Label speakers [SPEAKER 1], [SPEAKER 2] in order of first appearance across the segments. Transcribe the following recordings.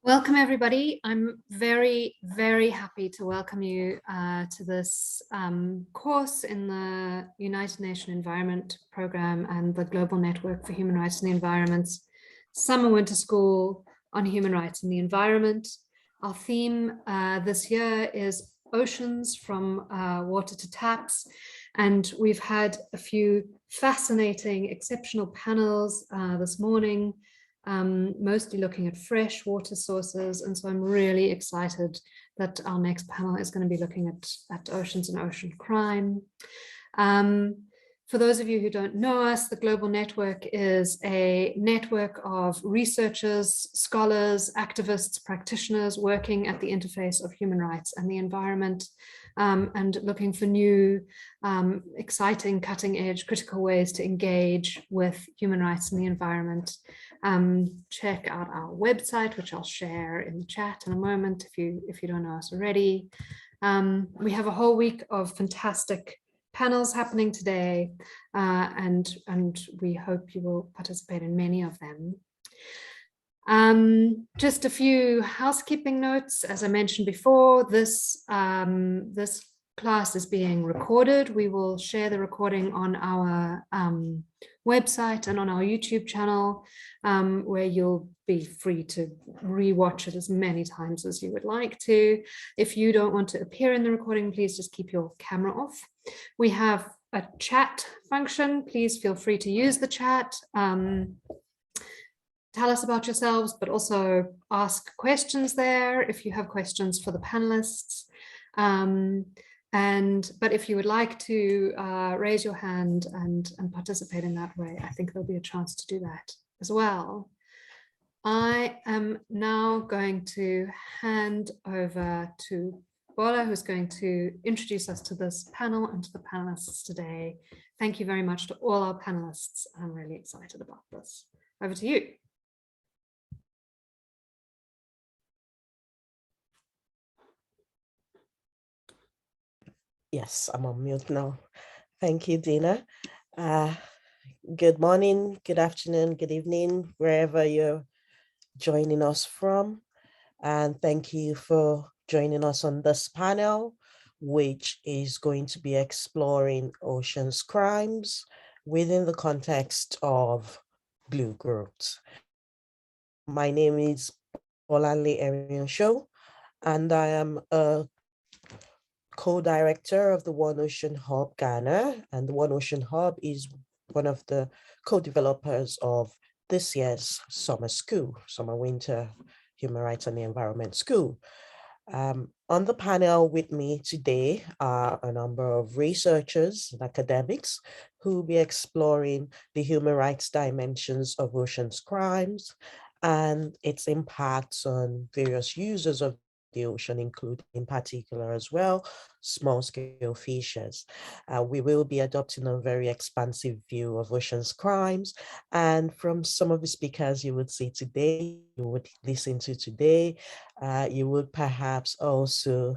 [SPEAKER 1] Welcome, everybody. I'm very, very happy to welcome you to this course in the United Nations Environment Programme and the Global Network for Human Rights and the Environment's Summer Winter School on Human Rights and the Environment. Our theme this year is Oceans from Water to Taps, and we've had a few fascinating, exceptional panels this morning, mostly looking at fresh water sources. And so I'm really excited that our next panel is going to be looking at oceans and ocean crime. For those of you who don't know us, the Global Network is a network of researchers, scholars, activists, practitioners working at the interface of human rights and the environment, and looking for new, exciting, cutting-edge, critical ways to engage with human rights and the environment. Check out our website, which I'll share in the chat in a moment if you don't know us already. We have a whole week of fantastic panels happening today, and we hope you will participate in many of them. Just a few housekeeping notes. As I mentioned before, this class is being recorded. We will share the recording on our website and on our YouTube channel, where you'll be free to re-watch it as many times as you would like to. If you don't want to appear in the recording, please just keep your camera off. We have a chat function. Please feel free to use the chat. Tell us about yourselves, but also ask questions there if you have questions for the panelists. But if you would like to raise your hand and participate in that way, I think there'll be a chance to do that as well. I am now going to hand over to Bola, who's going to introduce us to this panel and to the panelists today. Thank you very much to all our panelists. I'm really excited about this. Over to you.
[SPEAKER 2] Yes, I'm on mute now. Thank you, Dina. Good morning, good afternoon, good evening, wherever you're joining us from. And thank you for joining us on this panel, which is going to be exploring oceans crimes within the context of blue growth. My name is Olanle Erionsho, and I am a co-director of the One Ocean Hub Ghana, and the One Ocean Hub is one of the co-developers of this year's summer winter human rights and the environment school. On the panel with me today are a number of researchers and academics who will be exploring the human rights dimensions of oceans crimes and its impacts on various users of the ocean, including in particular as well, small-scale fishers. We will be adopting a very expansive view of oceans crimes, and from some of the speakers you would see today, you would listen to today, you would perhaps also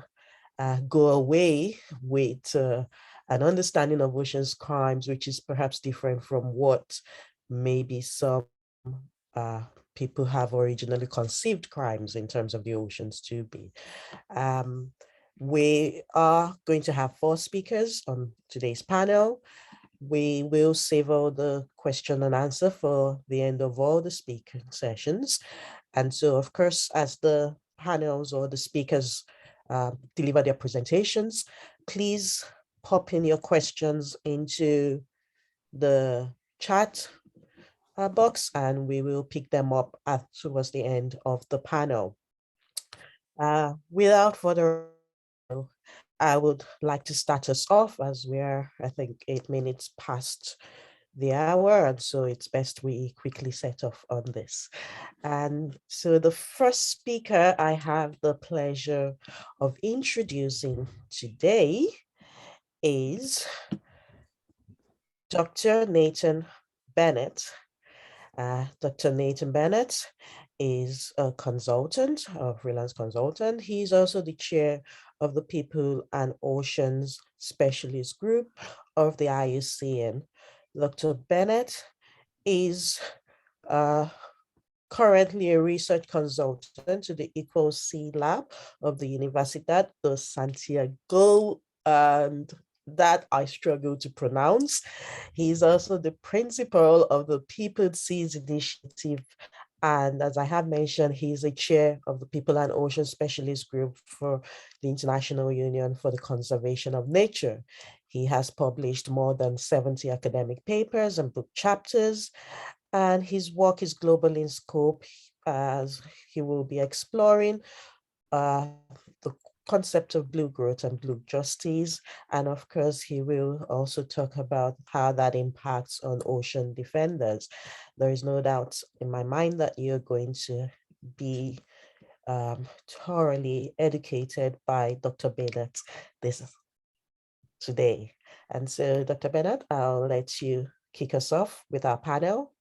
[SPEAKER 2] go away with an understanding of oceans crimes, which is perhaps different from what maybe some people have originally conceived crimes in terms of the oceans to be. We are going to have 4 speakers on today's panel. We will save all the question and answer for the end of all the speaker sessions. And so, of course, as the panels or the speakers deliver their presentations, please pop in your questions into the chat box, and we will pick them up towards the end of the panel. Without further ado, I would like to start us off, as we are, I think, 8 minutes past the hour, and so it's best we quickly set off on this. And so the first speaker I have the pleasure of introducing today is Dr. Nathan Bennett. Dr. Nathan Bennett is a consultant, a freelance consultant. He's also the chair of the People and Oceans Specialist Group of the IUCN. Dr. Bennett is a currently a research consultant to the Equal Sea Lab of the Universidad de Santiago, and that I struggle to pronounce. He's also the principal of the Peopled Seas Initiative. And as I have mentioned, he's a chair of the People and Ocean Specialist Group for the International Union for the Conservation of Nature. He has published more than 70 academic papers and book chapters, and his work is global in scope, as he will be exploring the concept of blue growth and blue justice. And of course, he will also talk about how that impacts on ocean defenders. There is no doubt in my mind that you're going to be thoroughly educated by Dr. Bennett today. And so, Dr. Bennett, I'll let you kick us off with our panel.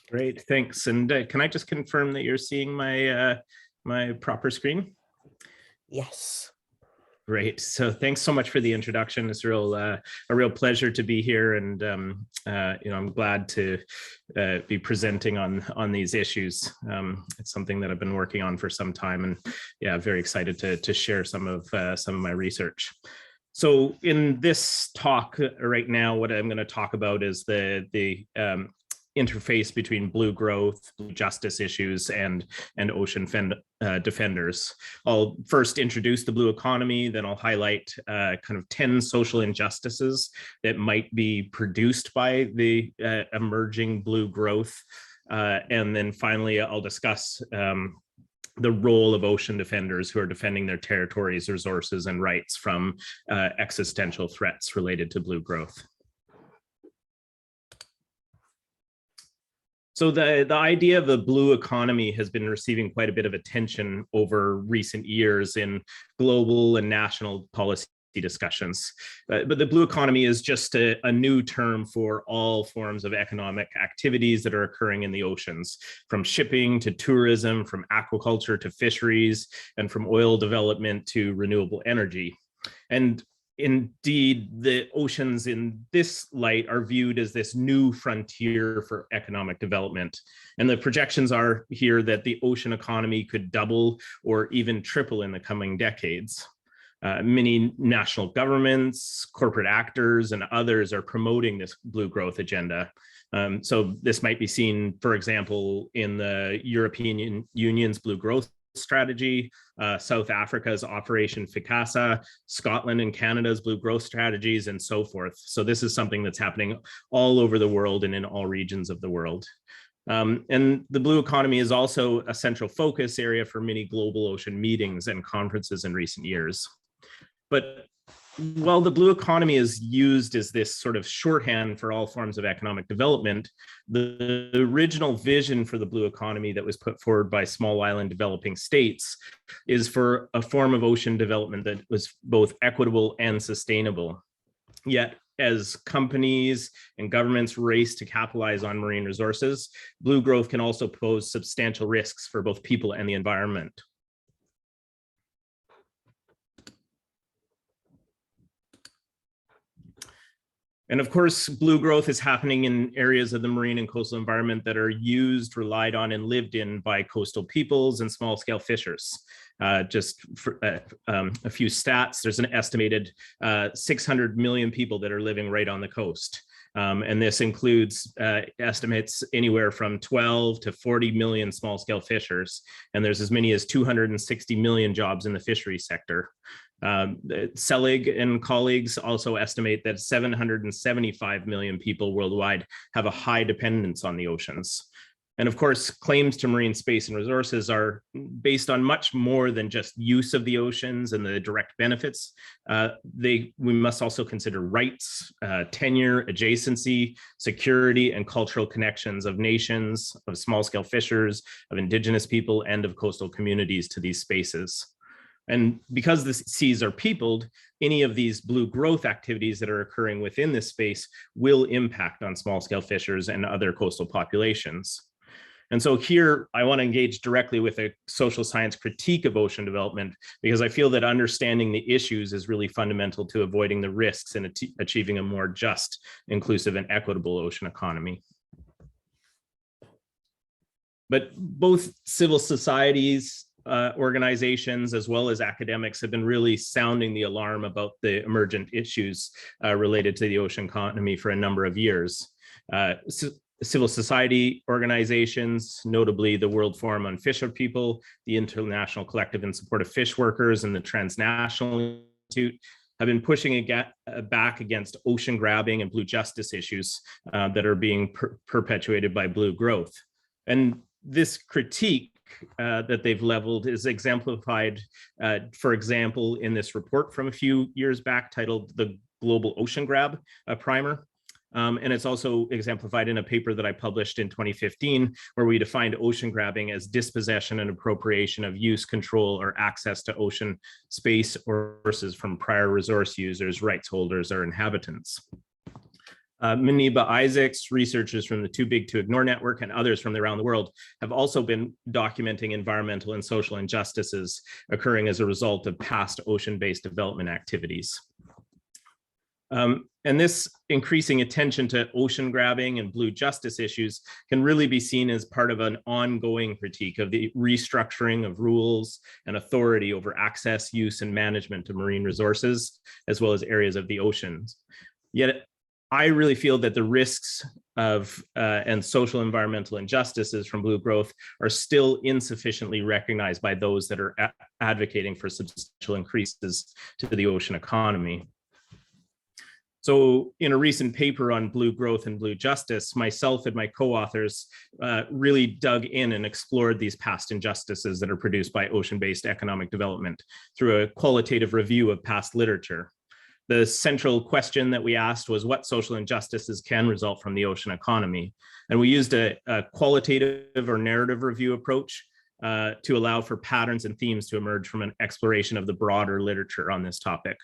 [SPEAKER 3] Great, thanks. And can I just confirm that you're seeing my my proper screen?
[SPEAKER 2] Yes.
[SPEAKER 3] Great. So thanks so much for the introduction. It's a real pleasure to be here, and I'm glad to be presenting on these issues. It's something that I've been working on for some time, and yeah, very excited to share some of my research. So in this talk right now, what I'm going to talk about is the interface between blue growth, blue justice issues, and ocean defenders. I'll first introduce the blue economy, then I'll highlight kind of 10 social injustices that might be produced by the emerging blue growth. And then finally, I'll discuss the role of ocean defenders who are defending their territories, resources, and rights from existential threats related to blue growth. So the idea of the blue economy has been receiving quite a bit of attention over recent years in global and national policy discussions. But the blue economy is just a new term for all forms of economic activities that are occurring in the oceans, from shipping to tourism, from aquaculture to fisheries, and from oil development to renewable energy. And indeed, the oceans in this light are viewed as this new frontier for economic development. And the projections are here that the ocean economy could double or even triple in the coming decades. Many national governments, corporate actors, and others are promoting this blue growth agenda. So this might be seen, for example, in the European Union's blue growth strategy, South Africa's Operation Ficasa, Scotland and Canada's blue growth strategies, and so forth. So this is something that's happening all over the world and in all regions of the world. And the blue economy is also a central focus area for many global ocean meetings and conferences in recent years. But while the blue economy is used as this sort of shorthand for all forms of economic development, the original vision for the blue economy that was put forward by small island developing states is for a form of ocean development that was both equitable and sustainable. Yet, as companies and governments race to capitalize on marine resources, blue growth can also pose substantial risks for both people and the environment. And of course, blue growth is happening in areas of the marine and coastal environment that are used, relied on, and lived in by coastal peoples and small-scale fishers. Just for a few stats, there's an estimated 600 million people that are living right on the coast. And this includes estimates anywhere from 12 to 40 million small-scale fishers. And there's as many as 260 million jobs in the fisheries sector. Selig and colleagues also estimate that 775 million people worldwide have a high dependence on the oceans. And of course, claims to marine space and resources are based on much more than just use of the oceans and the direct benefits. We must also consider rights, tenure, adjacency, security, and cultural connections of nations, of small-scale fishers, of indigenous people, and of coastal communities to these spaces. And because the seas are peopled, any of these blue growth activities that are occurring within this space will impact on small-scale fishers and other coastal populations. And so here, I want to engage directly with a social science critique of ocean development, because I feel that understanding the issues is really fundamental to avoiding the risks and achieving a more just, inclusive, and equitable ocean economy. But both civil societies, organizations, as well as academics have been really sounding the alarm about the emergent issues related to the ocean economy for a number of years. Civil society organizations, notably the World Forum on Fisher People, the International Collective in Support of Fish Workers, and the Transnational Institute, have been pushing back against ocean grabbing and blue justice issues that are being perpetuated by blue growth. And this critique that they've leveled is exemplified, for example, in this report from a few years back titled The Global Ocean Grab Primer. And it's also exemplified in a paper that I published in 2015, where we defined ocean grabbing as dispossession and appropriation of use, control, or access to ocean space or resources from prior resource users, rights holders, or inhabitants. Muniba Isaacs, researchers from the Too Big to Ignore Network, and others from around the world have also been documenting environmental and social injustices occurring as a result of past ocean-based development activities. And this increasing attention to ocean grabbing and blue justice issues can really be seen as part of an ongoing critique of the restructuring of rules and authority over access, use, and management of marine resources, as well as areas of the oceans. Yet, I really feel that the risks of and social environmental injustices from blue growth are still insufficiently recognized by those that are advocating for substantial increases to the ocean economy. So in a recent paper on blue growth and blue justice, myself and my co-authors really dug in and explored these past injustices that are produced by ocean-based economic development through a qualitative review of past literature. The central question that we asked was what social injustices can result from the ocean economy. And we used a qualitative or narrative review approach to allow for patterns and themes to emerge from an exploration of the broader literature on this topic.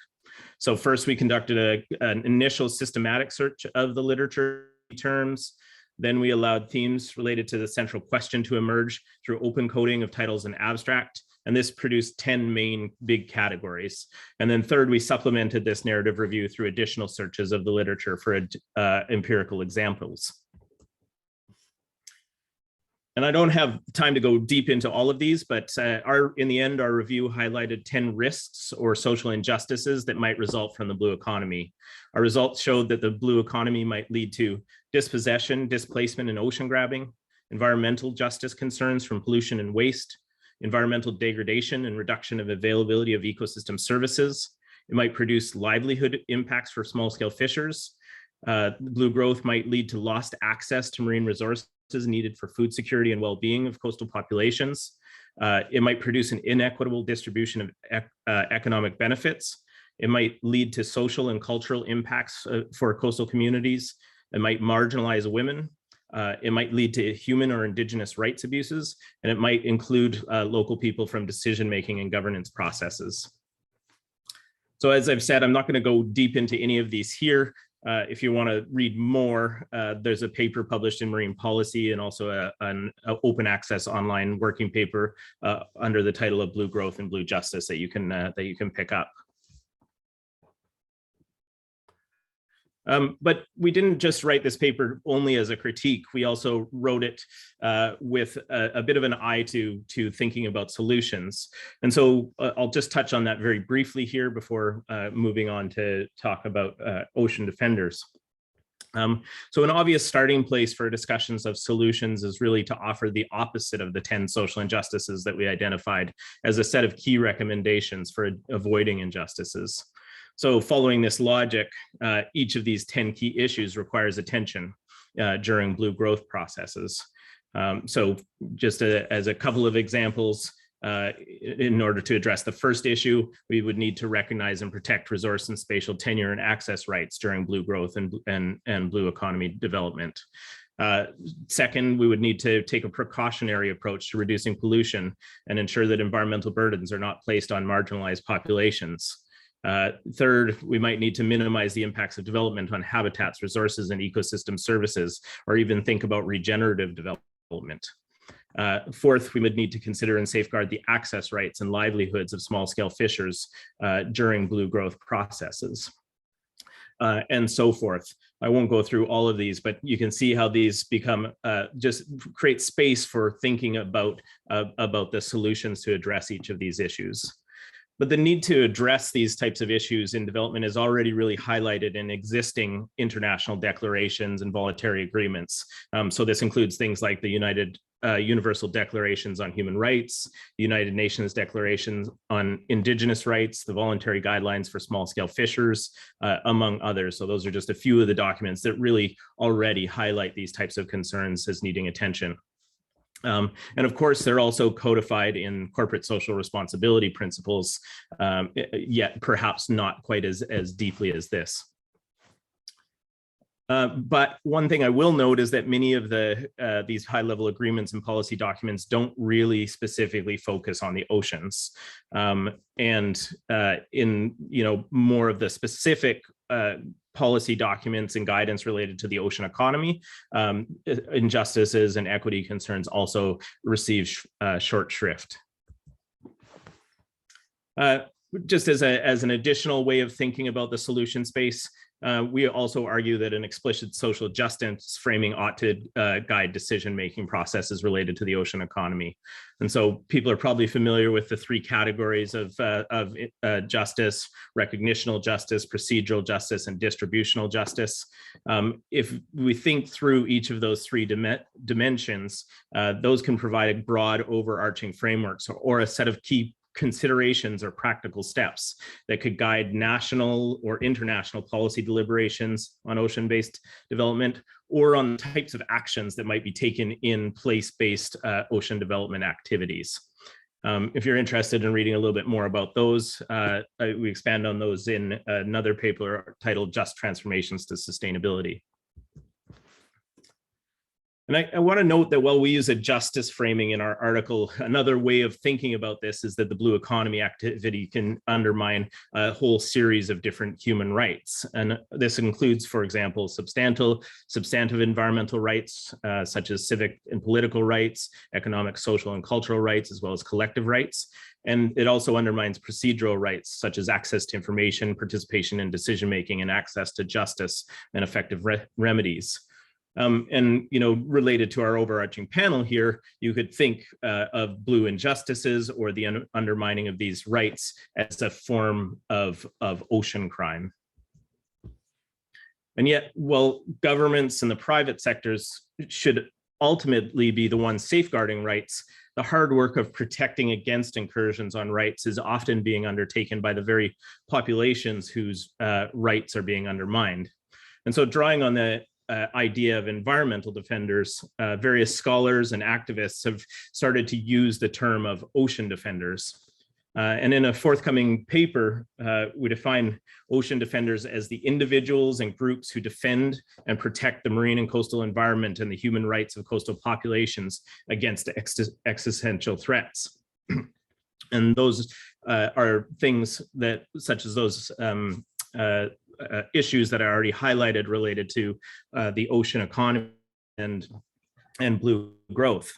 [SPEAKER 3] So first we conducted an initial systematic search of the literature terms. Then we allowed themes related to the central question to emerge through open coding of titles and abstract. And this produced 10 main big categories. And then third, we supplemented this narrative review through additional searches of the literature for empirical examples. And I don't have time to go deep into all of these, but in the end, our review highlighted 10 risks or social injustices that might result from the blue economy. Our results showed that the blue economy might lead to dispossession, displacement, and ocean grabbing, environmental justice concerns from pollution and waste, environmental degradation and reduction of availability of ecosystem services. It might produce livelihood impacts for small-scale fishers. Blue growth might lead to lost access to marine resources needed for food security and well-being of coastal populations. It might produce an inequitable distribution of economic benefits. It might lead to social and cultural impacts for coastal communities. It might marginalize women. It might lead to human or indigenous rights abuses, and it might include local people from decision-making and governance processes. So as I've said, I'm not going to go deep into any of these here. If you want to read more, there's a paper published in Marine Policy and also an open access online working paper under the title of Blue Growth and Blue Justice that you can pick up. But we didn't just write this paper only as a critique. We also wrote it with a bit of an eye to thinking about solutions. And so I'll just touch on that very briefly here before moving on to talk about ocean defenders. So an obvious starting place for discussions of solutions is really to offer the opposite of the 10 social injustices that we identified as a set of key recommendations for avoiding injustices. So following this logic, each of these 10 key issues requires attention during blue growth processes. So just as a couple of examples, in order to address the first issue, we would need to recognize and protect resource and spatial tenure and access rights during blue growth and blue economy development. Second, we would need to take a precautionary approach to reducing pollution and ensure that environmental burdens are not placed on marginalized populations. Third, we might need to minimize the impacts of development on habitats, resources, and ecosystem services, or even think about regenerative development. Fourth, we would need to consider and safeguard the access rights and livelihoods of small-scale fishers during blue growth processes. and so forth. I won't go through all of these, but you can see how these become just create space for thinking about the solutions to address each of these issues. But the need to address these types of issues in development is already really highlighted in existing international declarations and voluntary agreements. So this includes things like the Universal Declarations on Human Rights, the United Nations Declarations on Indigenous Rights, the Voluntary Guidelines for Small-Scale Fishers, among others. So those are just a few of the documents that really already highlight these types of concerns as needing attention. And of course, they're also codified in corporate social responsibility principles, yet perhaps not quite as deeply as this. But one thing I will note is that many of these high-level agreements and policy documents don't really specifically focus on the oceans. In more of the specific policy documents and guidance related to the ocean economy, injustices and equity concerns also receive short shrift. Just as an additional way of thinking about the solution space, we also argue that an explicit social justice framing ought to guide decision-making processes related to the ocean economy. And so people are probably familiar with the three categories of justice: recognitional justice, procedural justice, and distributional justice. If we think through each of those three dimensions, those can provide a broad overarching frameworks or a set of key considerations or practical steps that could guide national or international policy deliberations on ocean-based development, or on the types of actions that might be taken in place-based ocean development activities. If you're interested in reading a little bit more about those, we expand on those in another paper titled Just Transformations to Sustainability. And I want to note that while we use a justice framing in our article, another way of thinking about this is that the blue economy activity can undermine a whole series of different human rights. And this includes, for example, substantive environmental rights, such as civic and political rights, economic, social, and cultural rights, as well as collective rights. And it also undermines procedural rights, such as access to information, participation in decision-making, and access to justice and effective remedies. Related to our overarching panel here, you could think of blue injustices or the undermining of these rights as a form of ocean crime. And yet, while governments and the private sectors should ultimately be the ones safeguarding rights, the hard work of protecting against incursions on rights is often being undertaken by the very populations whose rights are being undermined. And so, drawing on the idea of environmental defenders, various scholars and activists have started to use the term of ocean defenders. And in a forthcoming paper, we define ocean defenders as the individuals and groups who defend and protect the marine and coastal environment and the human rights of coastal populations against existential threats. And those are things that, such as those issues that I already highlighted related to the ocean economy and blue growth.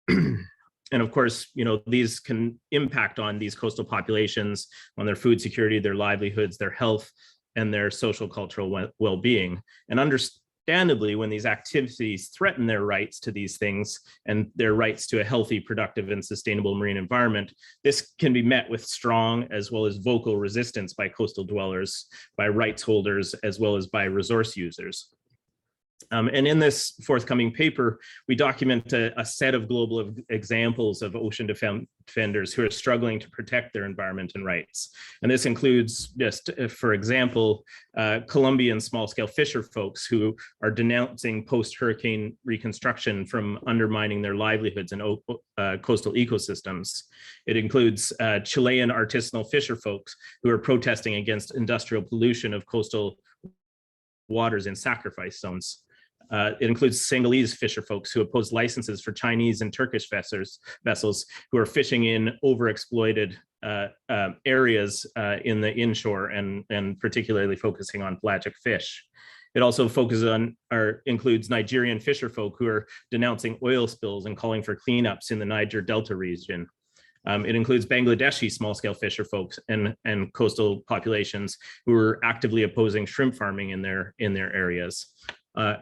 [SPEAKER 3] And of course, these can impact on these coastal populations, on their food security, their livelihoods, their health, and their social cultural well-being. And understandably, when these activities threaten their rights to these things and their rights to a healthy, productive, and sustainable marine environment, this can be met with strong as well as vocal resistance by coastal dwellers, by rights holders, as well as by resource users. And in this forthcoming paper, we document a set of global examples of ocean defenders who are struggling to protect their environment and rights. And this includes, just for example, Colombian small-scale fisher folks who are denouncing post-hurricane reconstruction from undermining their livelihoods and coastal ecosystems. It includes Chilean artisanal fisher folks who are protesting against industrial pollution of coastal waters in sacrifice zones. It includes Senegalese fisher folks who oppose licenses for Chinese and Turkish vessels who are fishing in overexploited areas in the inshore and particularly focusing on pelagic fish. It also focuses on or includes Nigerian fisher folk who are denouncing oil spills and calling for cleanups in the Niger Delta region. It includes Bangladeshi small-scale fisher folks and coastal populations who are actively opposing shrimp farming in their areas.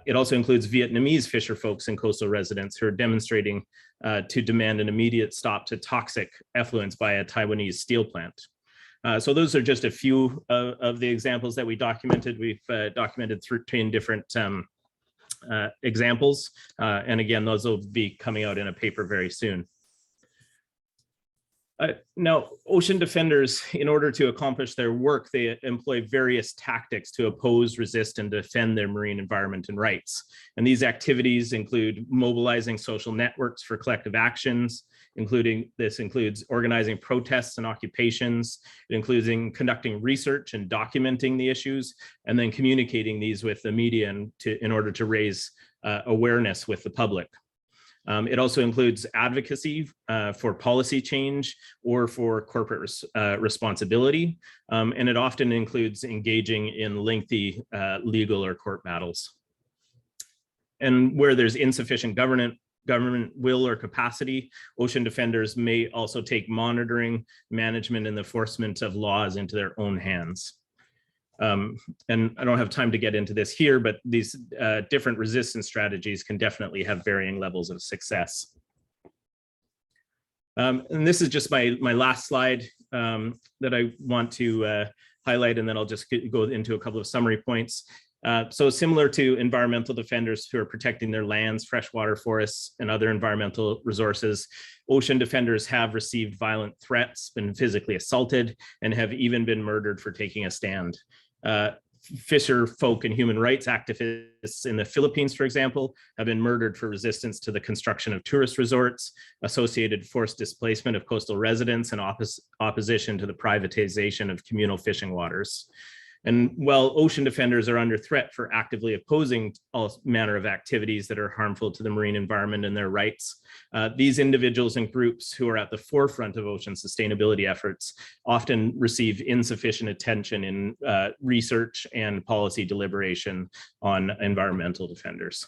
[SPEAKER 3] It also includes Vietnamese fisher folks and coastal residents who are demonstrating to demand an immediate stop to toxic effluents by a Taiwanese steel plant. So those are just a few of the examples that we documented. We've documented 13 different examples. And again, those will be coming out in a paper very soon. Now, ocean defenders, in order to accomplish their work, they employ various tactics to oppose, resist, and defend their marine environment and rights. And these activities include mobilizing social networks for collective actions, this includes organizing protests and occupations. It includes conducting research and documenting the issues, and then communicating these with the media in order to raise awareness with the public. It also includes advocacy for policy change or for corporate responsibility. And it often includes engaging in lengthy legal or court battles. And where there's insufficient government will or capacity, ocean defenders may also take monitoring, management, and enforcement of laws into their own hands. And I don't have time to get into this here, but these different resistance strategies can definitely have varying levels of success. And this is just my last slide that I want to highlight, and then I'll just go into a couple of summary points. So similar to environmental defenders who are protecting their lands, freshwater forests, and other environmental resources, ocean defenders have received violent threats, been physically assaulted, and have even been murdered for taking a stand. Fisher folk and human rights activists in the Philippines, for example, have been murdered for resistance to the construction of tourist resorts, associated forced displacement of coastal residents, and opposition to the privatization of communal fishing waters. And while ocean defenders are under threat for actively opposing all manner of activities that are harmful to the marine environment and their rights, these individuals and groups who are at the forefront of ocean sustainability efforts often receive insufficient attention in research and policy deliberation on environmental defenders.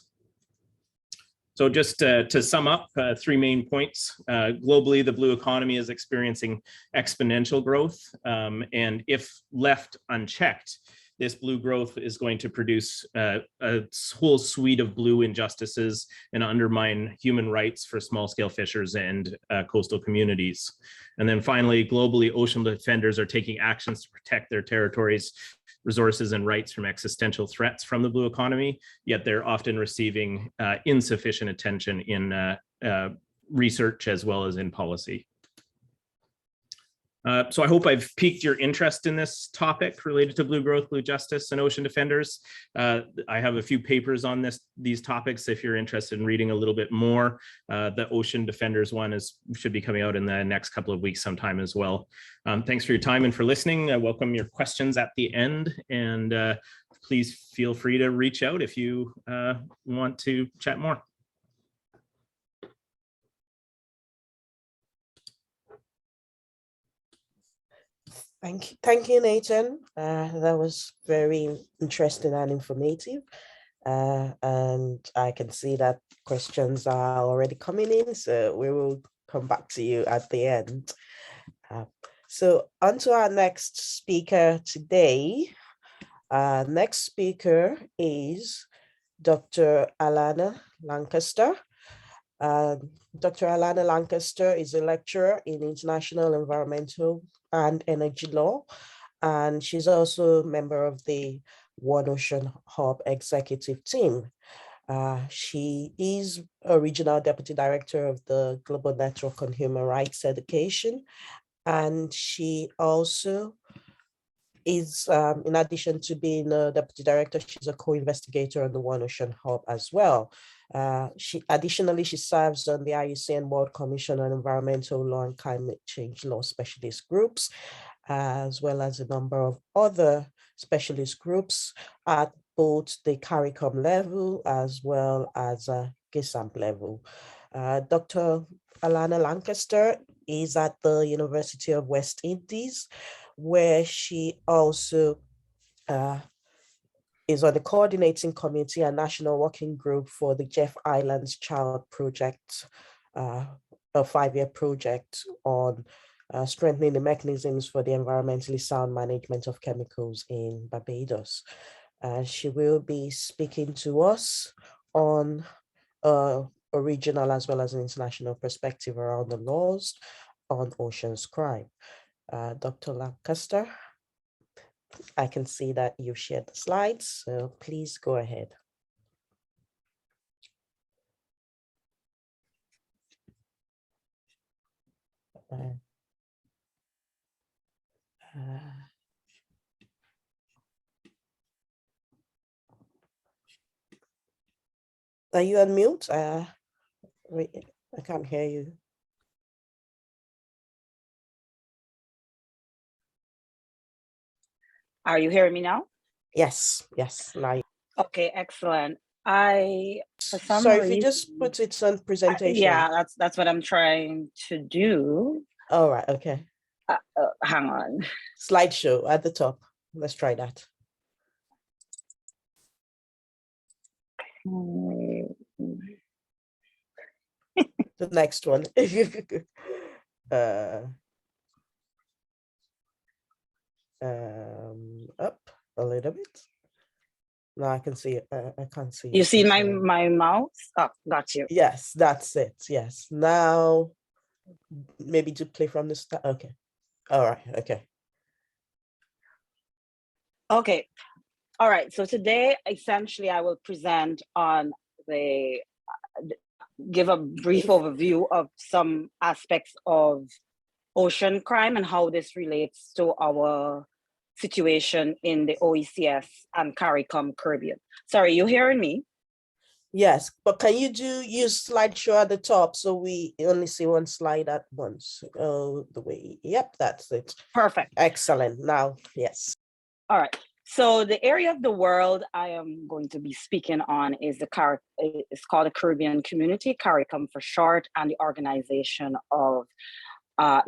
[SPEAKER 3] So just to sum up, 3 main points. Globally, the blue economy is experiencing exponential growth. And if left unchecked, this blue growth is going to produce a whole suite of blue injustices and undermine human rights for small-scale fishers and coastal communities. And then finally, globally, ocean defenders are taking actions to protect their territories, resources, and rights from existential threats from the blue economy, yet they're often receiving insufficient attention in research as well as in policy. So I hope I've piqued your interest in this topic related to blue growth, blue justice, and ocean defenders. I have a few papers on these topics if you're interested in reading a little bit more. The ocean defenders one should be coming out in the next couple of weeks sometime as well. Thanks for your time and for listening. I welcome your questions at the end, and please feel free to reach out if you want to chat more.
[SPEAKER 2] Thank you, Nathan. That was very interesting and informative. And I can see that questions are already coming in, so we will come back to you at the end. So on to our next speaker today. Next speaker is Dr. Alana Lancaster. Dr. Alana Lancaster is a lecturer in international environmental and energy law, and she's also a member of the One Ocean Hub executive team. She is a regional deputy director of the Global Network on Human Rights Education, and she also is, in addition to being a deputy director, she's a co-investigator on the One Ocean Hub as well. She serves on the IUCN World Commission on Environmental Law and Climate Change Law Specialist Groups, as well as a number of other specialist groups at both the CARICOM level as well as GSAMP level. Dr. Alana Lancaster is at the University of West Indies, where she also is on the coordinating committee and national working group for the Jeff Islands Child Project a 5-year project on strengthening the mechanisms for the environmentally sound management of chemicals in Barbados. She will be speaking to us on a regional as well as an international perspective around the laws on oceans crime. Dr. Lancaster, I can see that you shared the slides, so please go ahead. Are you on mute? Wait, I can't hear you.
[SPEAKER 4] Are you hearing me now?
[SPEAKER 2] Yes, yes. Now.
[SPEAKER 4] Okay, excellent. For some
[SPEAKER 2] so if
[SPEAKER 4] reason,
[SPEAKER 2] you just put it on presentation.
[SPEAKER 4] yeah, that's what I'm trying to do.
[SPEAKER 2] All right, okay.
[SPEAKER 4] Hang on.
[SPEAKER 2] Slideshow at the top. Let's try that. The next one. Up a little bit. Now I can see it. I can't see.
[SPEAKER 4] You see my mouse? Oh, got you.
[SPEAKER 2] Yes, that's it. Yes. Now, maybe to play from the start. Okay. All right. Okay.
[SPEAKER 4] Okay. All right. So today, essentially, I will present on give a brief overview of some aspects of ocean crime and how this relates to our situation in the OECS and CARICOM Caribbean. Sorry, you hearing me?
[SPEAKER 2] Yes, but can you use slideshow at the top so we only see one slide at once? Oh, the way. Yep, that's it.
[SPEAKER 4] Perfect.
[SPEAKER 2] Excellent. Now, yes.
[SPEAKER 4] All right. So the area of the world I am going to be speaking on is it's called the Caribbean Community, CARICOM for short, and the Organization of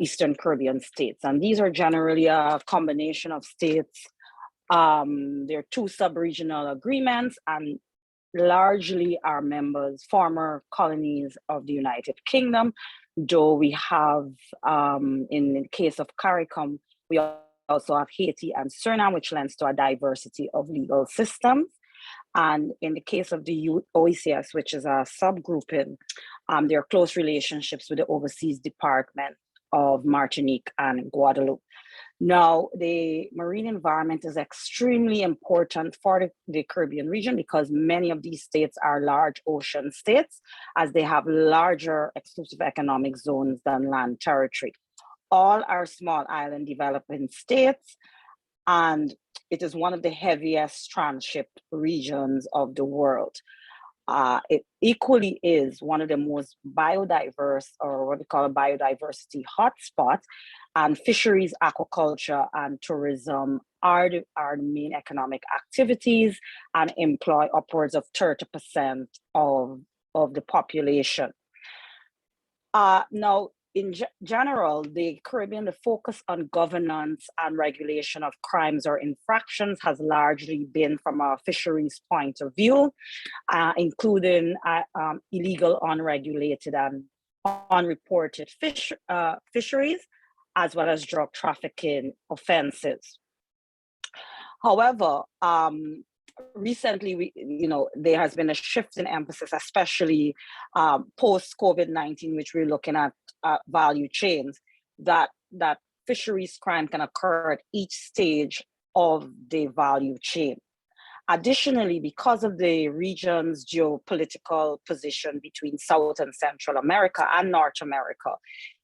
[SPEAKER 4] Eastern Caribbean States. And these are generally a combination of states. There are 2 sub-regional agreements and largely are members, former colonies of the United Kingdom, though we have, in the case of CARICOM, we also have Haiti and Suriname, which lends to a diversity of legal systems. And in the case of the OECS, which is a subgrouping, there are close relationships with the Overseas Department of Martinique and Guadeloupe. Now, the marine environment is extremely important for the Caribbean region because many of these states are large ocean states, as they have larger exclusive economic zones than land territory. All are small island developing states, and it is one of the heaviest transshipped regions of the world. It equally is one of the most biodiverse, or what we call a biodiversity hotspot, and fisheries, aquaculture, and tourism are the main economic activities and employ upwards of 30% of the population. Now, in general, the Caribbean, the focus on governance and regulation of crimes or infractions has largely been from a fisheries point of view, including illegal, unregulated, and unreported fisheries, as well as drug trafficking offenses. However, recently, there has been a shift in emphasis, especially post-COVID-19, which we're looking at value chains, that fisheries crime can occur at each stage of the value chain. Additionally, because of the region's geopolitical position between South and Central America and North America,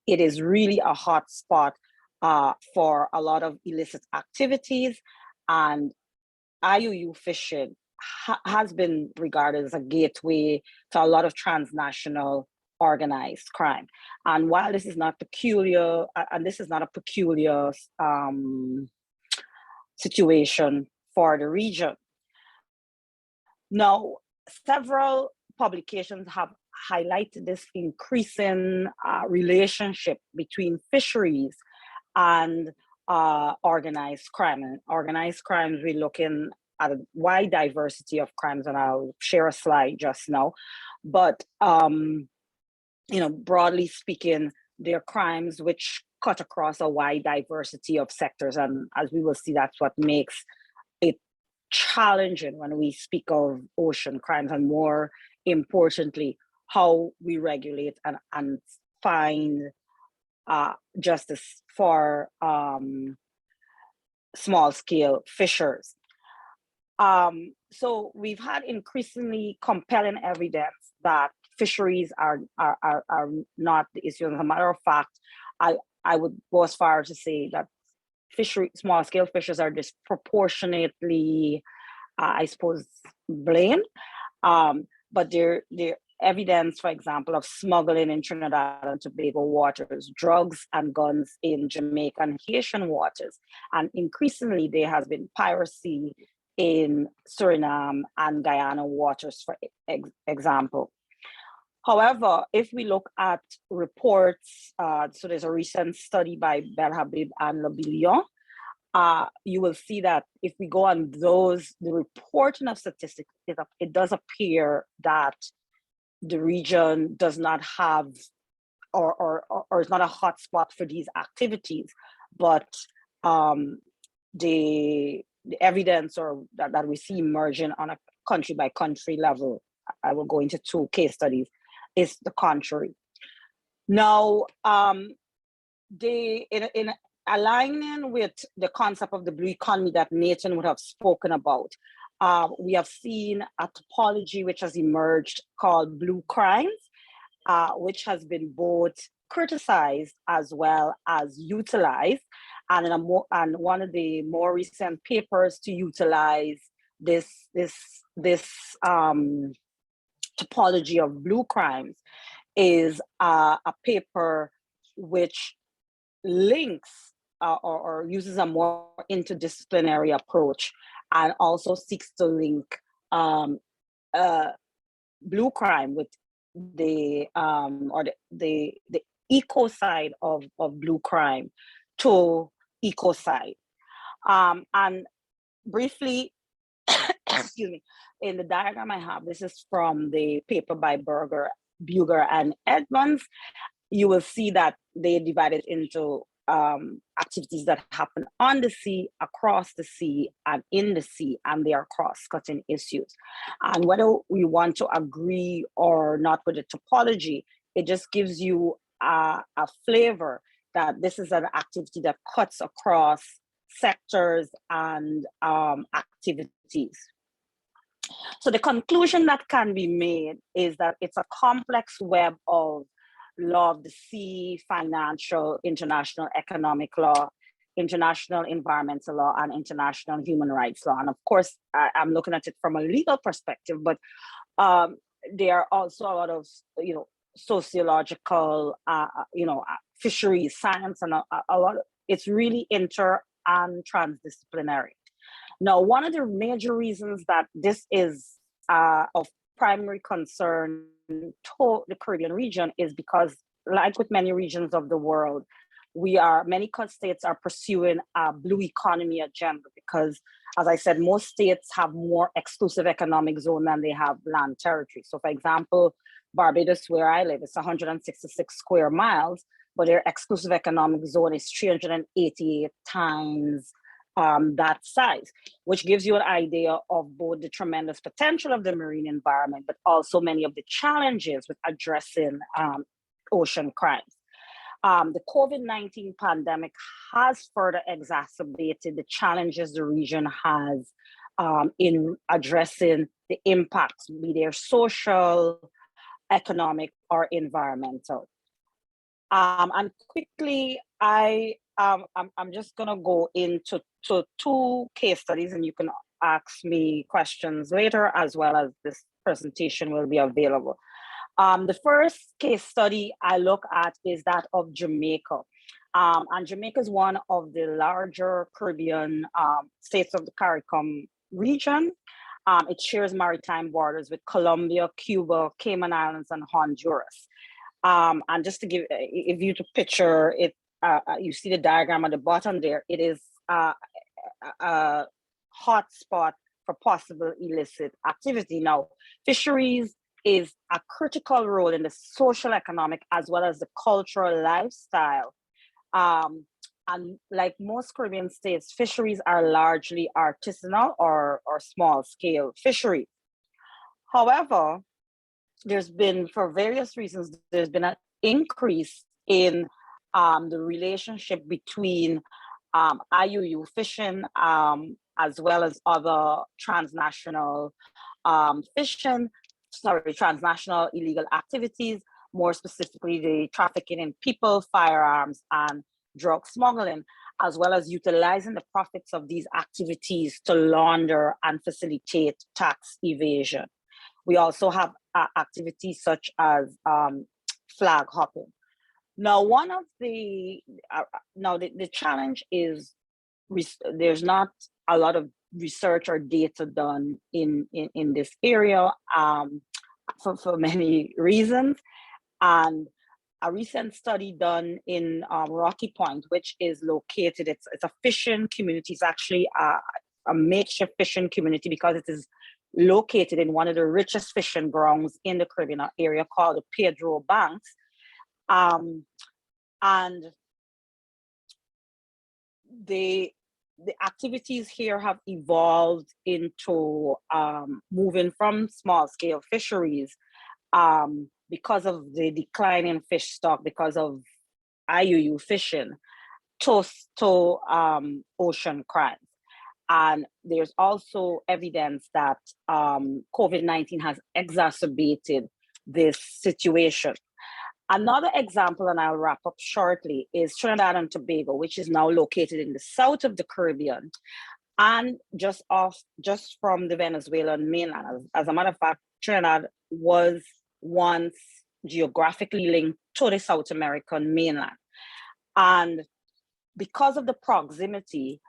[SPEAKER 4] it is really a hot spot for a lot of illicit activities, and Iu fishing has been regarded as a gateway to a lot of transnational organized crime. And while this is not peculiar, and this is not a peculiar situation for the region. Now, several publications have highlighted this increasing relationship between fisheries and organized crime. And organized crimes, we're looking at a wide diversity of crimes, and I'll share a slide just now. But broadly speaking, they're crimes which cut across a wide diversity of sectors. And as we will see, that's what makes it challenging when we speak of ocean crimes, and more importantly, how we regulate and find justice for small scale fishers. So we've had increasingly compelling evidence that fisheries are not the issue. As a matter of fact, I would go as far as to say that small scale fishers are disproportionately, I suppose, blamed. But there evidence, for example, of smuggling in Trinidad and Tobago waters, drugs and guns in Jamaica and Haitian waters. And increasingly, there has been piracy in Suriname and Guyana waters, for example. However, if we look at reports, so there's a recent study by Belhabib and Lobilion, you will see that if we go on the reporting of statistics, it does appear that the region does not have or is not a hotspot for these activities, but the evidence that we see emerging on a country by country level, I will go into 2 case studies, is the contrary. Now, in aligning with the concept of the blue economy that Nathan would have spoken about, we have seen a topology which has emerged called blue crimes, which has been both criticized as well as utilized. And one of the more recent papers to utilize this topology of blue crimes is a paper which links or uses a more interdisciplinary approach, and also seeks to link blue crime with the eco side of blue crime to ecocide. And briefly, excuse me, in the diagram I have, this is from the paper by Buger and Edmonds. You will see that they divided into activities that happen on the sea, across the sea, and in the sea, and they are cross-cutting issues. And whether we want to agree or not with the topology, it just gives you a flavor that this is an activity that cuts across sectors and activities. So the conclusion that can be made is that it's a complex web of law of the sea, financial, international economic law, international environmental law, and international human rights law. And of course, I'm looking at it from a legal perspective, but there are also a lot of, sociological, fisheries science, and a lot of, it's really inter and transdisciplinary. Now, one of the major reasons that this is of primary concern to the Caribbean region is because, like with many regions of the world, many states are pursuing a blue economy agenda because, as I said, most states have more exclusive economic zone than they have land territory. So for example, Barbados, where I live, it's 166 square miles, but their exclusive economic zone is 388 times that size, which gives you an idea of both the tremendous potential of the marine environment, but also many of the challenges with addressing ocean crimes. The COVID-19 pandemic has further exacerbated the challenges the region has in addressing the impacts, be they social, economic, or environmental. And quickly, I'm just gonna go into 2 case studies, and you can ask me questions later, as well as this presentation will be available. The first case study I look at is that of Jamaica. And Jamaica is one of the larger Caribbean states of the CARICOM region. It shares maritime borders with Colombia, Cuba, Cayman Islands, and Honduras. And just to give, if you to picture it, you see the diagram at the bottom there, it is a hot spot for possible illicit activity. Now, fisheries is a critical role in the social, economic, as well as the cultural lifestyle. And like most Caribbean states, fisheries are largely artisanal or small scale fisheries. However, there's been, for various reasons, there's been an increase in the relationship between IUU fishing as well as other transnational transnational illegal activities, more specifically the trafficking in people, firearms, and drug smuggling, as well as utilizing the profits of these activities to launder and facilitate tax evasion. We also have activities such as flag hopping. Now, one of the the challenge is there's not a lot of research or data done in this area for many reasons. And a recent study done in Rocky Point, which is located, it's a fishing community. It's actually a makeshift fishing community because it is located in one of the richest fishing grounds in the Caribbean area called the Pedro Banks. And the activities here have evolved into moving from small scale fisheries because of the decline in fish stock, because of IUU fishing, to ocean crimes. And there's also evidence that COVID-19 has exacerbated this situation. Another example, and I'll wrap up shortly, is Trinidad and Tobago, which is now located in the south of the Caribbean and just from the Venezuelan mainland. As a matter of fact, Trinidad was once geographically linked to the South American mainland. And because of the proximity,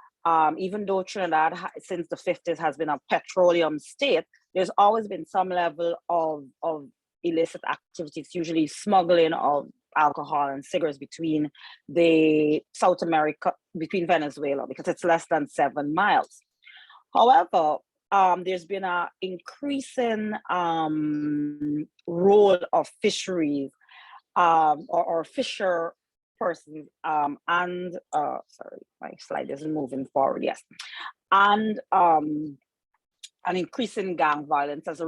[SPEAKER 4] even though Trinidad since the 50s has been a petroleum state, there's always been some level of illicit activities, usually smuggling of alcohol and cigarettes between between Venezuela, because it's less than 7 miles. However, there's been an increasing role of fisheries or fisher persons and sorry, my slide isn't moving forward. Yes, and an increase in gang violence as a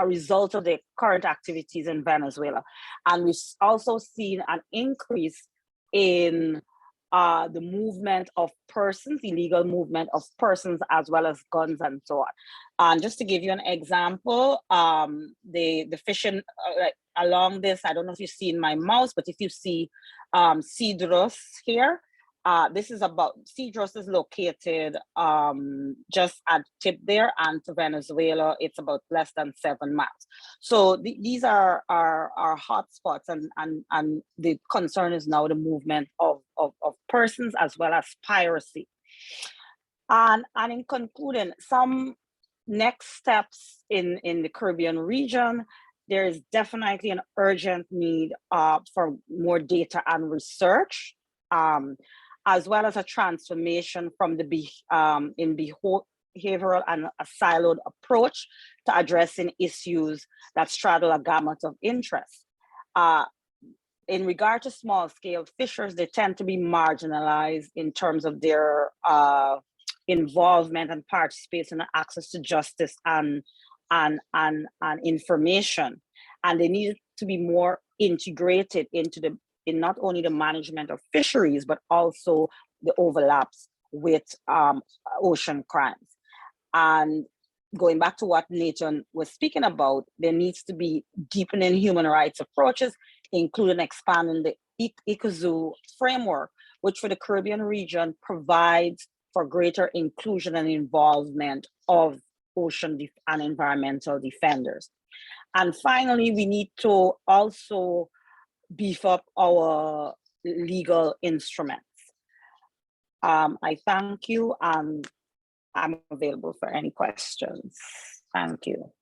[SPEAKER 4] result of the current activities in Venezuela. And we've also seen an increase in the movement of persons, illegal movement of persons, as well as guns and so on. And just to give you an example, the fishing along this, I don't know if you see in my mouse, but if you see Cedros here, this is about, Cedros is located just at tip there, and to Venezuela, it's about less than 7 miles. So these are hot spots, and the concern is now the movement of persons as well as piracy. And in concluding, some next steps in the Caribbean region, there is definitely an urgent need for more data and research, as well as a transformation from the behavioral and a siloed approach to addressing issues that straddle a gamut of interests. In regard to small scale fishers, they tend to be marginalized in terms of their involvement and participation and access to justice and information. And they need to be more integrated into in not only the management of fisheries, but also the overlaps with ocean crimes. And going back to what Nathan was speaking about, there needs to be deepening human rights approaches, including expanding the ICAZU framework, which for the Caribbean region provides for greater inclusion and involvement of ocean and environmental defenders. And finally, we need to also beef up our legal instruments. I thank you, and I'm available for any questions. Thank you.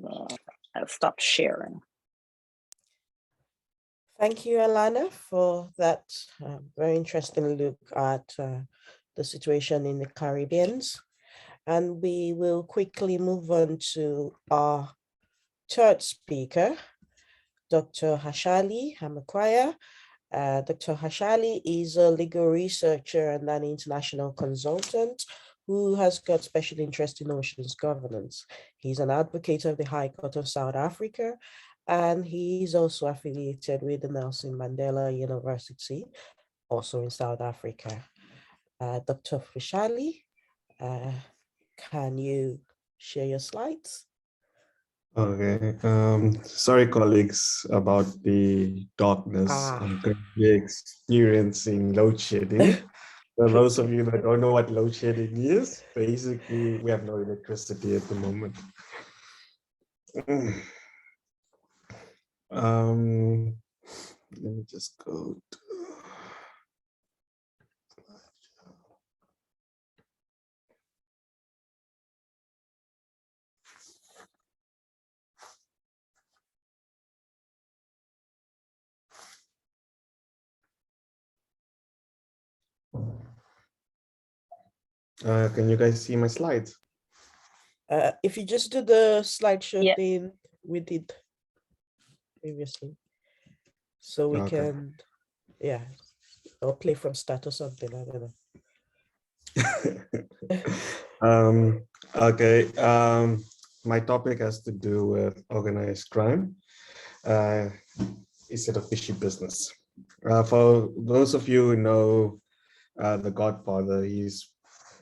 [SPEAKER 4] I'll stop sharing.
[SPEAKER 2] Thank you, Alana, for that very interesting look at the situation in the Caribbean. And we will quickly move on to our third speaker, Dr. Hashani Hamakua. Dr. Hashani is a legal researcher and an international consultant who has got special interest in oceans governance. He's an advocate of the High Court of South Africa, and he is also affiliated with the Nelson Mandela University, also in South Africa. Dr. Hashani, can you share your slides?
[SPEAKER 5] Okay, sorry colleagues about the darkness. I'm currently experiencing load shedding. For those of you that don't know what load shedding is, basically we have no electricity at the moment. Let me just go to... can you guys see my slides?
[SPEAKER 2] If you just do the slideshow thing we did previously, so we can, or play from start or something, I don't know.
[SPEAKER 5] Okay, my topic has to do with organized crime instead of fishy business. For those of you who know The Godfather,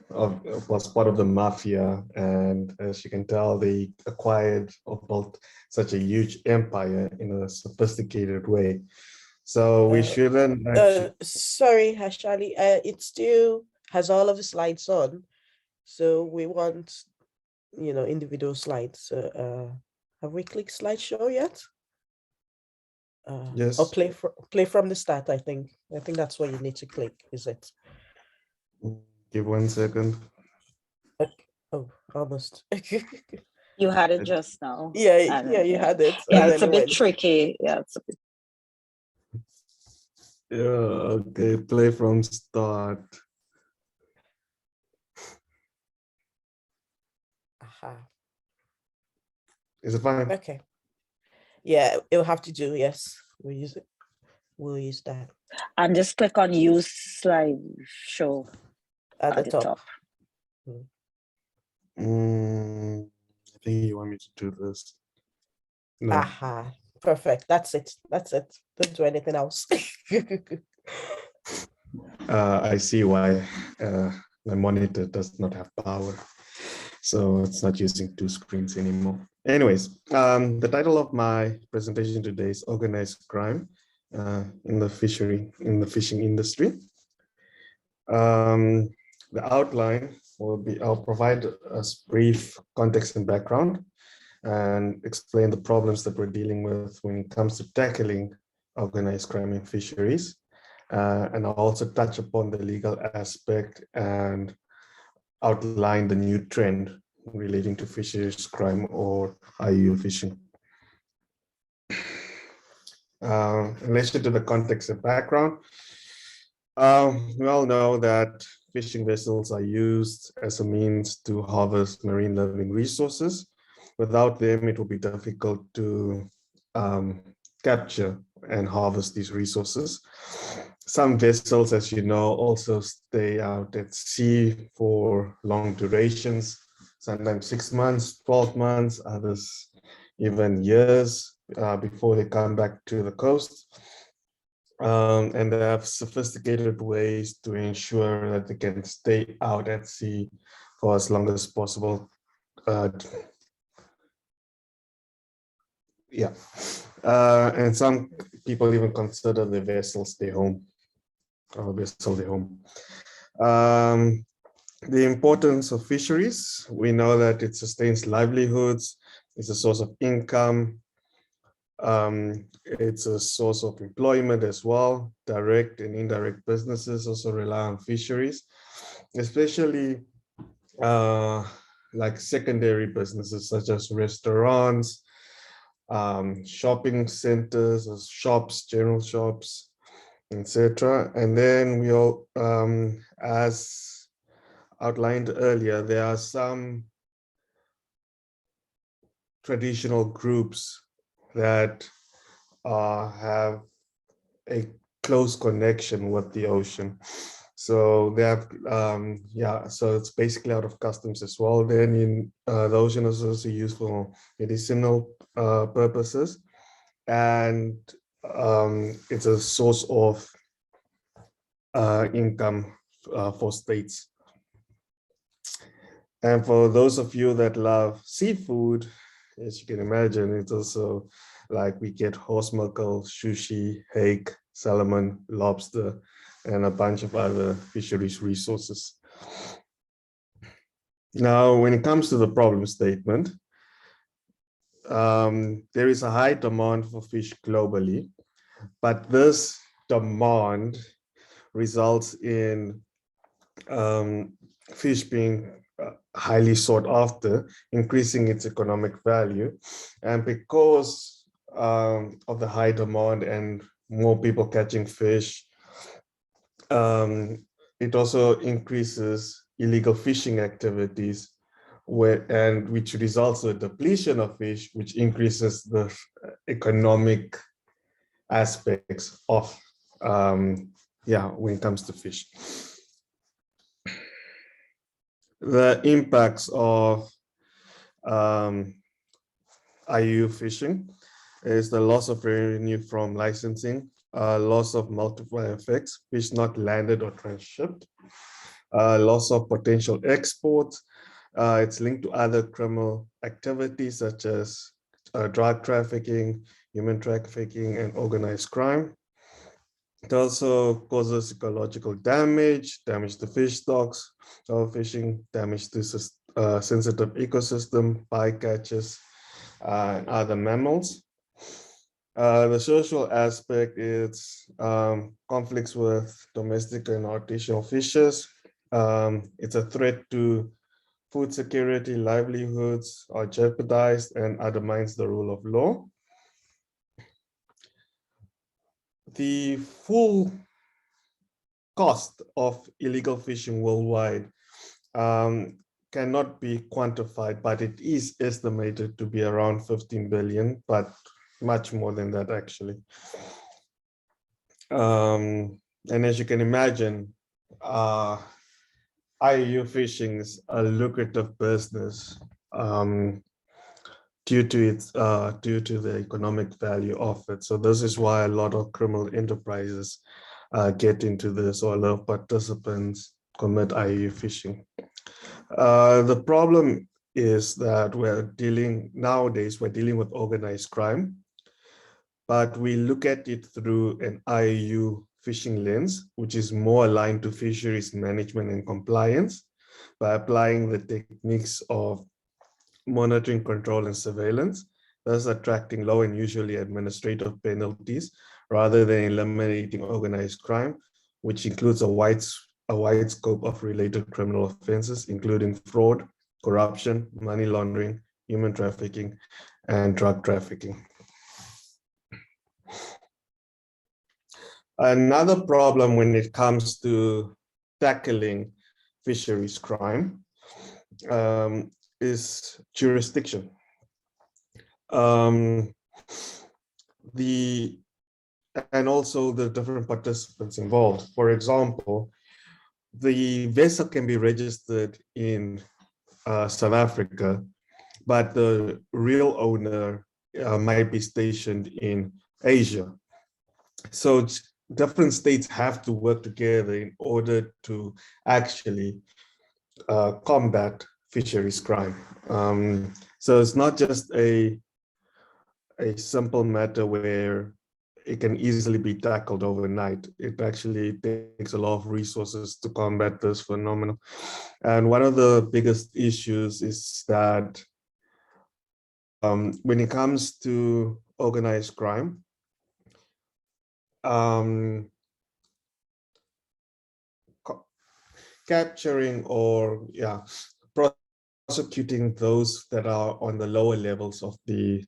[SPEAKER 5] was part of the mafia, and as you can tell, they acquired or built such a huge empire in a sophisticated way. So we shouldn't
[SPEAKER 2] sorry, Hashani, it still has all of the slides on, so we want, individual slides. Have we clicked slideshow yet?
[SPEAKER 5] Yes.
[SPEAKER 2] Or play from the start. I think that's what you need to click. Is it?
[SPEAKER 5] Give 1 second.
[SPEAKER 2] Okay. Oh, almost.
[SPEAKER 4] You had it just now.
[SPEAKER 2] Yeah, you had it.
[SPEAKER 4] Yeah, it's a bit tricky. Yeah, it's a bit.
[SPEAKER 5] Yeah, okay, play from start. Is it fine?
[SPEAKER 2] Okay. Yeah, it'll have to do, yes. We'll use it. We'll use that.
[SPEAKER 4] And just click on use slideshow
[SPEAKER 2] at the top.
[SPEAKER 5] I think you want me to do this. No.
[SPEAKER 2] Perfect. That's it. Don't do anything else.
[SPEAKER 5] I see why my monitor does not have power. So it's not using 2 screens anymore. Anyways, the title of my presentation today is Organized Crime in the fishing industry. The outline will be, I'll provide a brief context and background and explain the problems that we're dealing with when it comes to tackling organized crime in fisheries. And I'll also touch upon the legal aspect and outline the new trend relating to fisheries crime or Iu phishing. In relation to the context and background, we all know that fishing vessels are used as a means to harvest marine living resources. Without them, it will be difficult to capture and harvest these resources. Some vessels, as you know, also stay out at sea for long durations, sometimes 6 months, 12 months, others even years before they come back to the coast. And they have sophisticated ways to ensure that they can stay out at sea for as long as possible. And some people even consider the vessels their home, or vessel their home. The importance of fisheries, we know that it sustains livelihoods, it's a source of income, it's a source of employment as well. Direct and indirect businesses also rely on fisheries, especially like secondary businesses such as restaurants, shopping centers, or shops, general shops, etc. And then we all, as outlined earlier, there are some traditional groups that have a close connection with the ocean. So they have, so it's basically out of customs as well. Then in the ocean is also used for medicinal purposes, and it's a source of income for states. And for those of you that love seafood, as you can imagine, it's also like we get horse mackerel, sushi, hake, salmon, lobster, and a bunch of other fisheries resources. Now, when it comes to the problem statement, there is a high demand for fish globally, but this demand results in fish being highly sought after, increasing its economic value. And because of the high demand and more people catching fish, it also increases illegal fishing activities, which results in depletion of fish, which increases the economic aspects of when it comes to fish. The impacts of Iu phishing is the loss of revenue from licensing, loss of multiplier effects, fish not landed or transshipped, loss of potential exports. It's linked to other criminal activities such as drug trafficking, human trafficking, and organized crime. It also causes ecological damage to fish stocks, overfishing, damage to sensitive ecosystem, bycatches, and other mammals. The social aspect is conflicts with domestic and artisanal fishers. It's a threat to food security, livelihoods are jeopardized and undermines the rule of law. The full cost of illegal fishing worldwide cannot be quantified, but it is estimated to be around 15 billion, but much more than that actually. And as you can imagine, Iu phishing is a lucrative business due to the economic value of it. So this is why a lot of criminal enterprises get into this, or a lot of participants commit Iu phishing. The problem is that nowadays we're dealing with organized crime, but we look at it through an Iu phishing lens, which is more aligned to fisheries management and compliance by applying the techniques of monitoring, control, and surveillance, thus attracting low and usually administrative penalties rather than eliminating organized crime, which includes a wide scope of related criminal offenses, including fraud, corruption, money laundering, human trafficking, and drug trafficking. Another problem when it comes to tackling fisheries crime is jurisdiction. And also the different participants involved. For example, the vessel can be registered in South Africa, but the real owner might be stationed in Asia. So different states have to work together in order to actually combat fisheries crime. So it's not just a simple matter where it can easily be tackled overnight. It actually takes a lot of resources to combat this phenomenon. And one of the biggest issues is that when it comes to organized crime, capturing or prosecuting those that are on the lower levels of the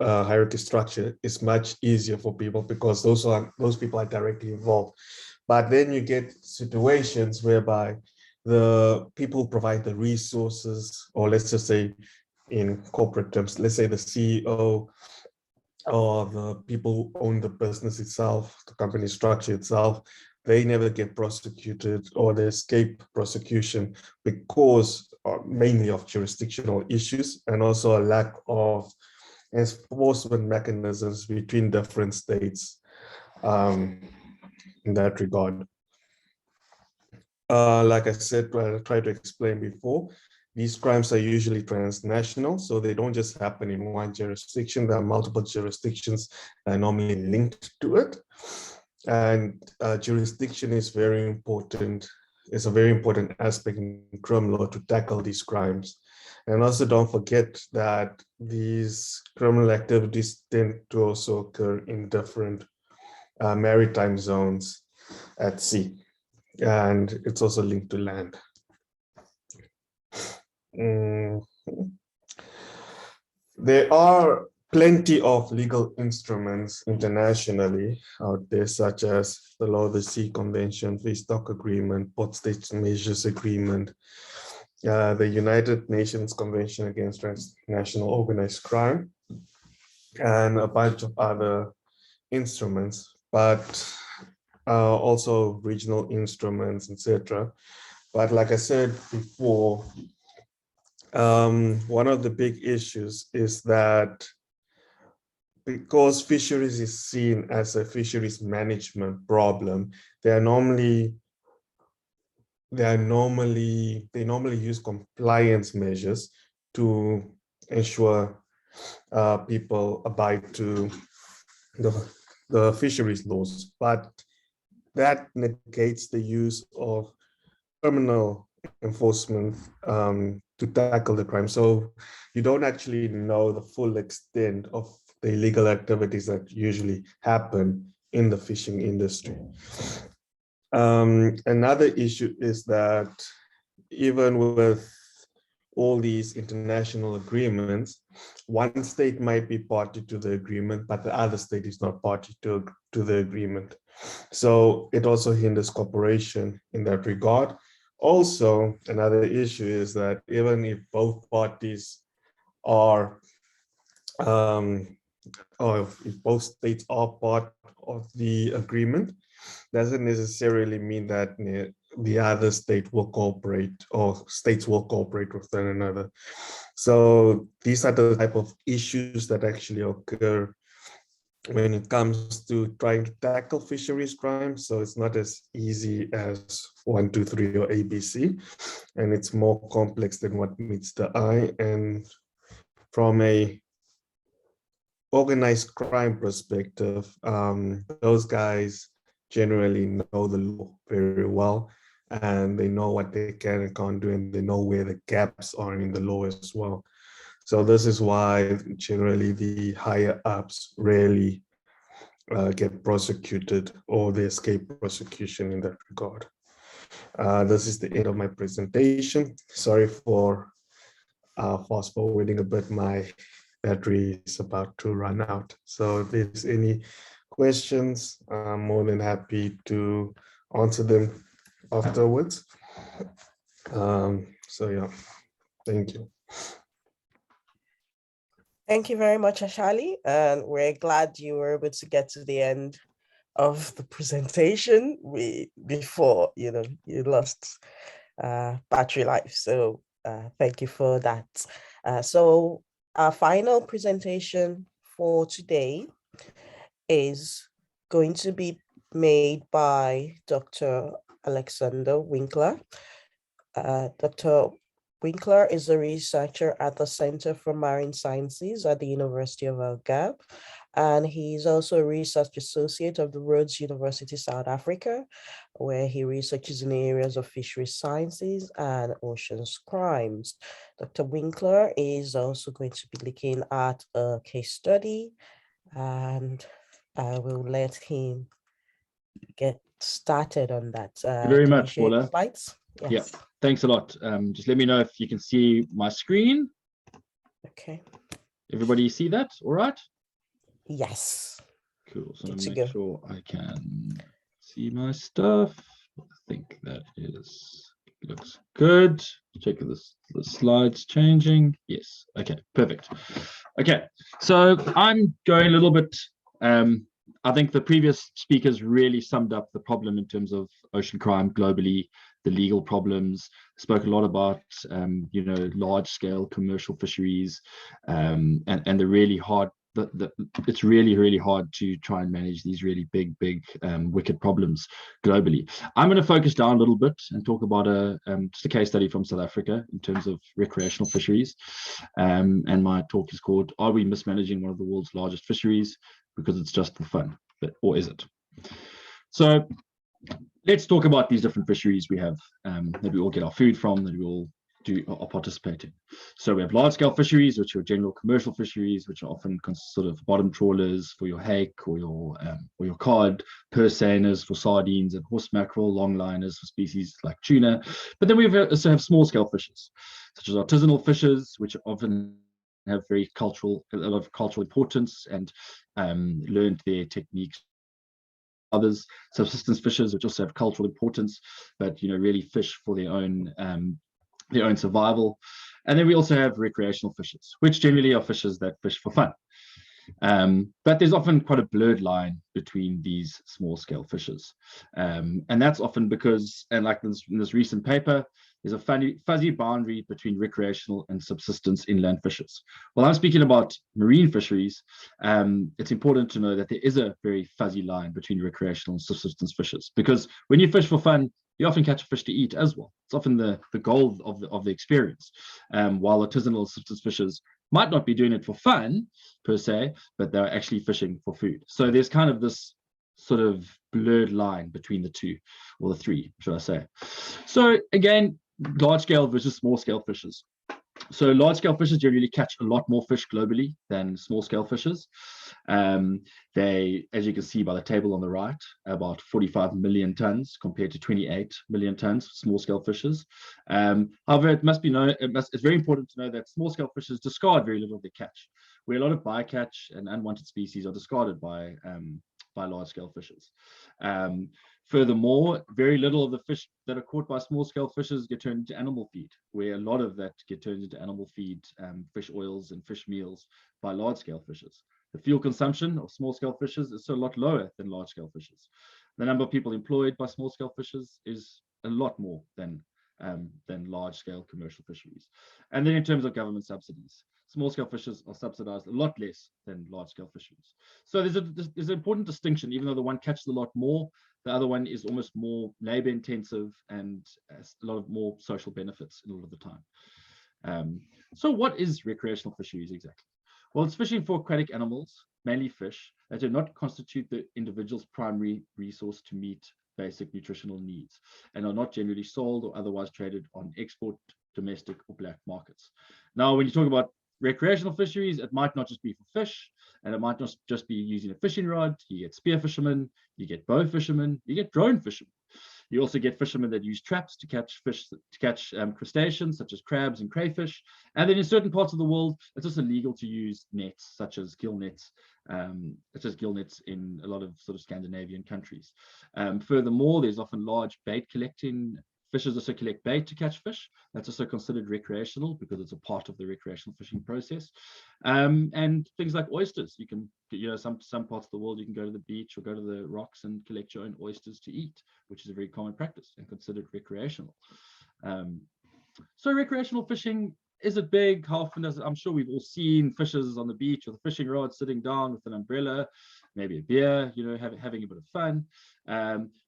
[SPEAKER 5] hierarchy structure is much easier for people because those people are directly involved. But then you get situations whereby the people provide the resources, or let's just say in corporate terms, let's say the CEO or the people who own the business itself, the company structure itself, they never get prosecuted or they escape prosecution because mainly of jurisdictional issues and also a lack of enforcement mechanisms between different states in that regard. Like I said, I tried to explain before, these crimes are usually transnational, so they don't just happen in one jurisdiction. There are multiple jurisdictions that are normally linked to it. And jurisdiction is very important. It's a very important aspect in criminal law to tackle these crimes. And also don't forget that these criminal activities tend to also occur in different maritime zones at sea. And it's also linked to land. There are plenty of legal instruments internationally out there, such as the Law of the Sea Convention, Feedstock Agreement, Port States Measures Agreement, the United Nations Convention Against Transnational Organized Crime, and a bunch of other instruments, but also regional instruments, etc. But like I said before, one of the big issues is that because fisheries is seen as a fisheries management problem, they normally use compliance measures to ensure people abide to the fisheries laws, but that negates the use of criminal enforcement to tackle the crime. So you don't actually know the full extent of the illegal activities that usually happen in the fishing industry. Another issue is that even with all these international agreements, one state might be party to the agreement, but the other state is not party to the agreement. So it also hinders cooperation in that regard. Also, another issue is that even if both parties are, or if both states are part of the agreement, doesn't necessarily mean that the other state will cooperate or states will cooperate with one another. So these are the type of issues that actually occur when it comes to trying to tackle fisheries crimes. So it's not as easy as 1, 2, 3 or ABC, and it's more complex than what meets the eye. And from a organized crime perspective, those guys generally know the law very well, and they know what they can and can't do, and they know where the gaps are in the law as well. So this is why generally the higher ups rarely get prosecuted or they escape prosecution in that regard. This is the end of my presentation. Sorry for fast forwarding a bit. My battery is about to run out. So if there's any questions, I'm more than happy to answer them afterwards. So yeah, thank you.
[SPEAKER 2] Thank you very much, Hashani, and we're glad you were able to get to the end of the presentation before you lost battery life. So thank you for that. So our final presentation for today is going to be made by Dr. Alexander Winkler. Dr. Winkler is a researcher at the Center for Marine Sciences at the University of Algarve, and he's also a research associate of the Rhodes University, South Africa, where he researches in areas of fisheries sciences and oceans crimes. Dr. Winkler is also going to be looking at a case study, and I will let him get started on that.
[SPEAKER 6] Thank you very much, Paula.
[SPEAKER 2] Slides? Yes.
[SPEAKER 6] Yeah, thanks a lot. Just let me know if you can see my screen.
[SPEAKER 2] Okay.
[SPEAKER 6] Everybody see that? All right.
[SPEAKER 2] Yes.
[SPEAKER 6] Cool. So
[SPEAKER 2] Good
[SPEAKER 6] let
[SPEAKER 2] to
[SPEAKER 6] me
[SPEAKER 2] go.
[SPEAKER 6] make sure I can see my stuff. I think that is looks good. Check this, the slides changing. Yes, okay, perfect. Okay, so I'm going a little bit, I think the previous speakers really summed up the problem in terms of ocean crime globally, the legal problems, spoke a lot about, you know, large scale commercial fisheries, and the really hard, it's really hard to try and manage these really big, wicked problems globally. I'm going to focus down a little bit and talk about just a case study from South Africa in terms of recreational fisheries. And my talk is called, "Are we mismanaging one of the world's largest fisheries because it's just for fun, or is it?" So let's talk about these different fisheries we have, that we all get our food from, that we all are participating. So we have large-scale fisheries, which are general commercial fisheries, which are often sort of bottom trawlers for your hake or your cod, purse seiners for sardines, and horse mackerel, longliners for species like tuna. But then we also have small-scale fishes, such as artisanal fishes, which often have a lot of cultural importance, and learned their techniques. Others, subsistence fishes, which also have cultural importance, but, you know, really fish for their own survival. And then we also have recreational fishes, which generally are fishes that fish for fun. But there's often quite a blurred line between these small scale fishes. And that's often because, and like in this recent paper, there's a fuzzy boundary between recreational and subsistence inland fishes. While I'm speaking about marine fisheries, it's important to know that there is a very fuzzy line between recreational and subsistence fishes, because when you fish for fun, you often catch a fish to eat as well. It's often the goal of the experience. While artisanal subsistence fishes might not be doing it for fun per se, but they're actually fishing for food. So there's kind of this sort of blurred line between the two, or the three, should I say. So again, large scale versus small scale fishes. So large scale fishes generally catch a lot more fish globally than small scale fishes. They, as you can see by the table on the right, about 45 million tons compared to 28 million tons for small scale fishes. However, it must be known, it's very important to know that small scale fishes discard very little of their catch, where a lot of bycatch and unwanted species are discarded by large scale fishes. Furthermore, very little of the fish that are caught by small-scale fishes get turned into animal feed, where a lot of that get turned into animal feed, fish oils and fish meals by large-scale fishes. The fuel consumption of small-scale fishes is a lot lower than large-scale fishes. The number of people employed by small-scale fishes is a lot more than large-scale commercial fisheries. And then in terms of government subsidies, small-scale fishes are subsidized a lot less than large-scale fisheries. So there's an important distinction. Even though the one catches a lot more, the other one is almost more labor-intensive and a lot of more social benefits a lot of the time. So what is recreational fisheries exactly? Well, it's fishing for aquatic animals, mainly fish, that do not constitute the individual's primary resource to meet basic nutritional needs, and are not generally sold or otherwise traded on export, domestic, or black markets. Now, when you talk about recreational fisheries, it might not just be for fish, and it might not just be using a fishing rod. You get spear fishermen, you get bow fishermen, you get drone fishermen. You also get fishermen that use traps to catch fish, crustaceans such as crabs and crayfish. And then in certain parts of the world, it's also legal to use nets such as gill nets, in a lot of sort of Scandinavian countries. Furthermore, there's often large bait collecting. Fishers also collect bait to catch fish. That's also considered recreational because it's a part of the recreational fishing process. And things like oysters, you can, some parts of the world, you can go to the beach or go to the rocks and collect your own oysters to eat, which is a very common practice and considered recreational. So recreational fishing, is it big? How often does it? I'm sure we've all seen fishers on the beach with a fishing rod sitting down with an umbrella, maybe a beer, having a bit of fun.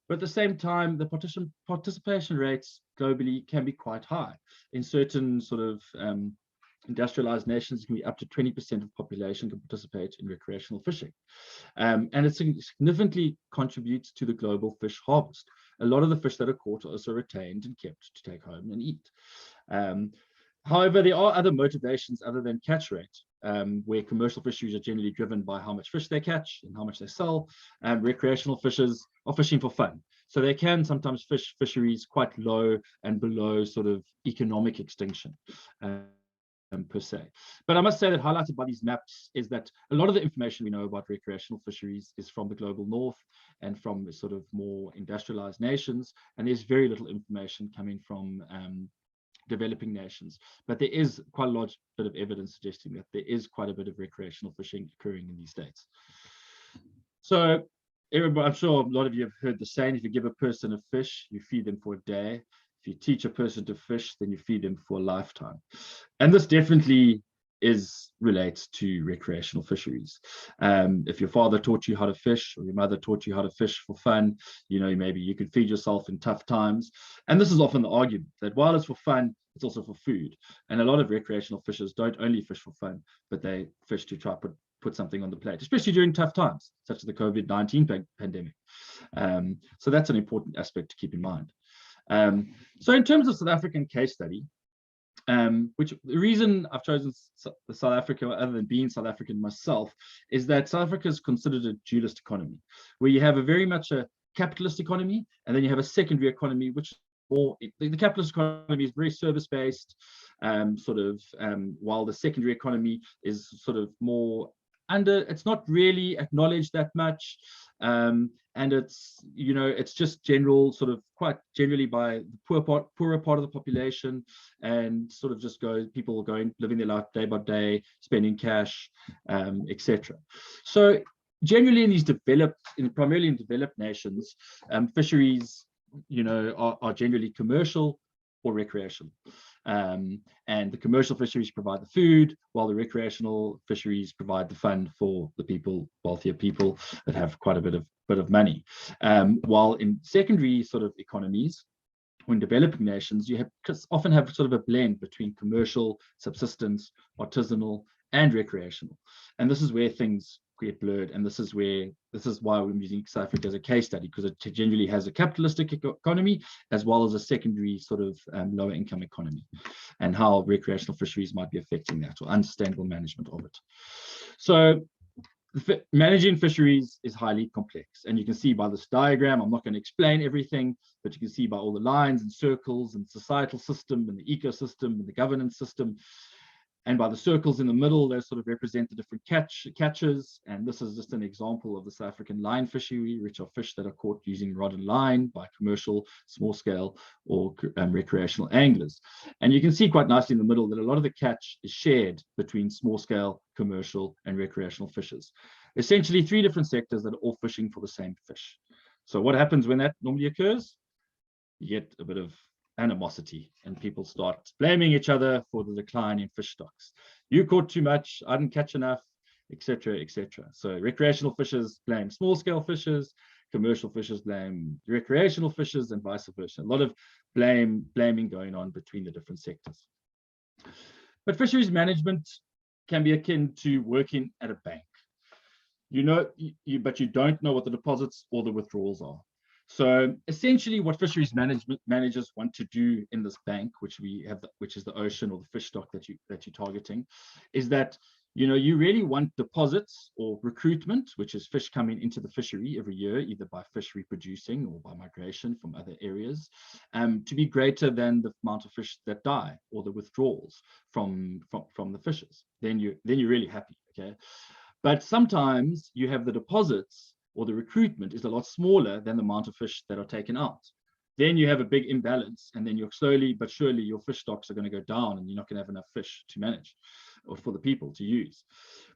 [SPEAKER 6] But at the same time, the participation rates globally can be quite high. In certain sort of industrialized nations, it can be up to 20% of population can participate in recreational fishing. And it significantly contributes to the global fish harvest. A lot of the fish that are caught are also retained and kept to take home and eat. However, there are other motivations other than catch rate, where commercial fisheries are generally driven by how much fish they catch and how much they sell. Recreational fishers are fishing for fun. So they can sometimes fish fisheries quite low and below sort of economic extinction. per se. But I must say that highlighted by these maps is that a lot of the information we know about recreational fisheries is from the global north and from sort of more industrialized nations, and there's very little information coming from developing nations. But there is quite a large bit of evidence suggesting that there is quite a bit of recreational fishing occurring in these states. So everybody, I'm sure a lot of you have heard the saying, if you give a person a fish, you feed them for a day. If you teach a person to fish, then you feed them for a lifetime. And this definitely relates to recreational fisheries. If your father taught you how to fish, or your mother taught you how to fish for fun, you know, maybe you could feed yourself in tough times. And this is often the argument that while it's for fun, it's also for food. And a lot of recreational fishers don't only fish for fun, but they fish to try put something on the plate, especially during tough times, such as the COVID-19 pandemic. So that's an important aspect to keep in mind. So in terms of South African case study, which the reason I've chosen South Africa, other than being South African myself, is that South Africa is considered a dualist economy, where you have a very much a capitalist economy, and then you have a secondary economy, which more the capitalist economy is very service-based, while the secondary economy is sort of more it's not really acknowledged that much. And it's, you know, it's just general, sort of quite generally by the poorer part of the population, and sort of just people going, living their life day by day, spending cash, etc. So generally in these primarily in developed nations, fisheries, you know, are generally commercial or recreational. And the commercial fisheries provide the food, while the recreational fisheries provide the fun for the people, wealthier people that have quite a bit of money. While in secondary sort of economies, or in developing nations, you often have sort of a blend between commercial, subsistence, artisanal, and recreational. And this is where things get blurred, and this is why we're using South Africa as a case study, because it generally has a capitalistic economy as well as a secondary sort of lower income economy, and how recreational fisheries might be affecting that, or unsustainable management of it. So managing fisheries is highly complex, and you can see by this diagram, I'm not going to explain everything, but you can see by all the lines and circles and societal system and the ecosystem and the governance system. And by the circles in the middle, they sort of represent the different catches. And this is just an example of the South African line fishery, which are fish that are caught using rod and line by commercial, small scale, or recreational anglers. And you can see quite nicely in the middle that a lot of the catch is shared between small scale, commercial, and recreational fishers. Essentially 3 different sectors that are all fishing for the same fish. So what happens when that normally occurs? You get a bit of animosity, and people start blaming each other for the decline in fish stocks. You caught too much, I didn't catch enough, etc., etc. So recreational fishers blame small scale fishers, commercial fishers blame recreational fishers, and vice versa. A lot of blaming going on between the different sectors. But fisheries management can be akin to working at a bank. You know, but you don't know what the deposits or the withdrawals are. So essentially what fisheries managers want to do in this bank, which is the ocean or the fish stock that you're targeting, is that, you know, you really want deposits or recruitment, which is fish coming into the fishery every year, either by fish reproducing or by migration from other areas, to be greater than the amount of fish that die or the withdrawals from the fishes. Then you're really happy, okay? But sometimes you have the deposits or the recruitment is a lot smaller than the amount of fish that are taken out. Then you have a big imbalance, and then you're slowly but surely your fish stocks are going to go down, and you're not going to have enough fish to manage or for the people to use.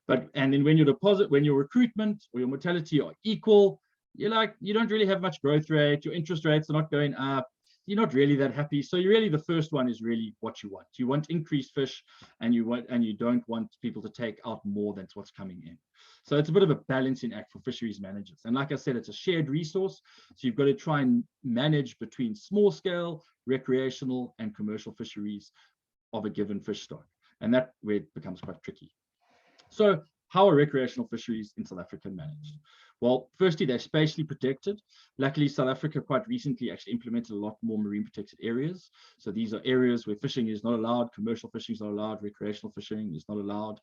[SPEAKER 6] And then when your recruitment or your mortality are equal, you don't really have much growth rate, your interest rates are not going up, you're not really that happy. So the first one is really what you want. You want increased fish, and you don't want people to take out more than what's coming in. So it's a bit of a balancing act for fisheries managers. And like I said, it's a shared resource. So you've got to try and manage between small scale, recreational, and commercial fisheries of a given fish stock. And that's where it becomes quite tricky. So how are recreational fisheries in South Africa managed? Well, firstly, they're spatially protected. Luckily, South Africa quite recently actually implemented a lot more marine protected areas. So these are areas where fishing is not allowed, commercial fishing is not allowed, recreational fishing is not allowed.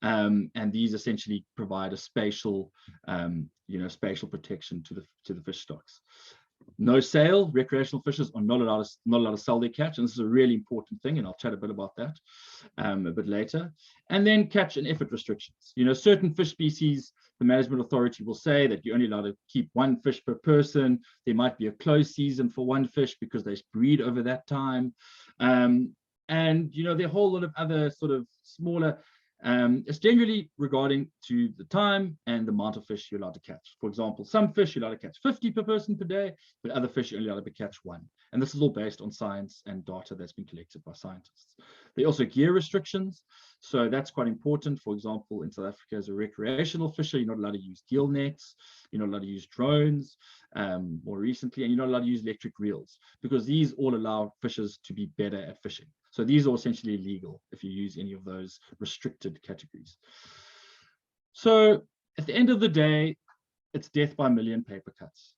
[SPEAKER 6] And these essentially provide a spatial protection to the fish stocks. no sale. Recreational fishers are not allowed to sell their catch, and this is a really important thing, and I'll chat a bit about that a bit later. And then catch and effort restrictions. Certain fish species, the management authority will say that you're only allowed to keep one fish per person. There might be a closed season for one fish because they breed over that time. And there are a whole lot of other sort of smaller. It's generally regarding to the time and the amount of fish you're allowed to catch. For example, some fish you're allowed to catch 50 per person per day, but other fish you're only allowed to catch 1. And this is all based on science and data that's been collected by scientists. There are also gear restrictions. So that's quite important. For example, in South Africa, as a recreational fisher, you're not allowed to use gill nets, you're not allowed to use drones more recently, and you're not allowed to use electric reels, because these all allow fishers to be better at fishing. So these are essentially illegal if you use any of those restricted categories. So at the end of the day, it's death by a million paper cuts.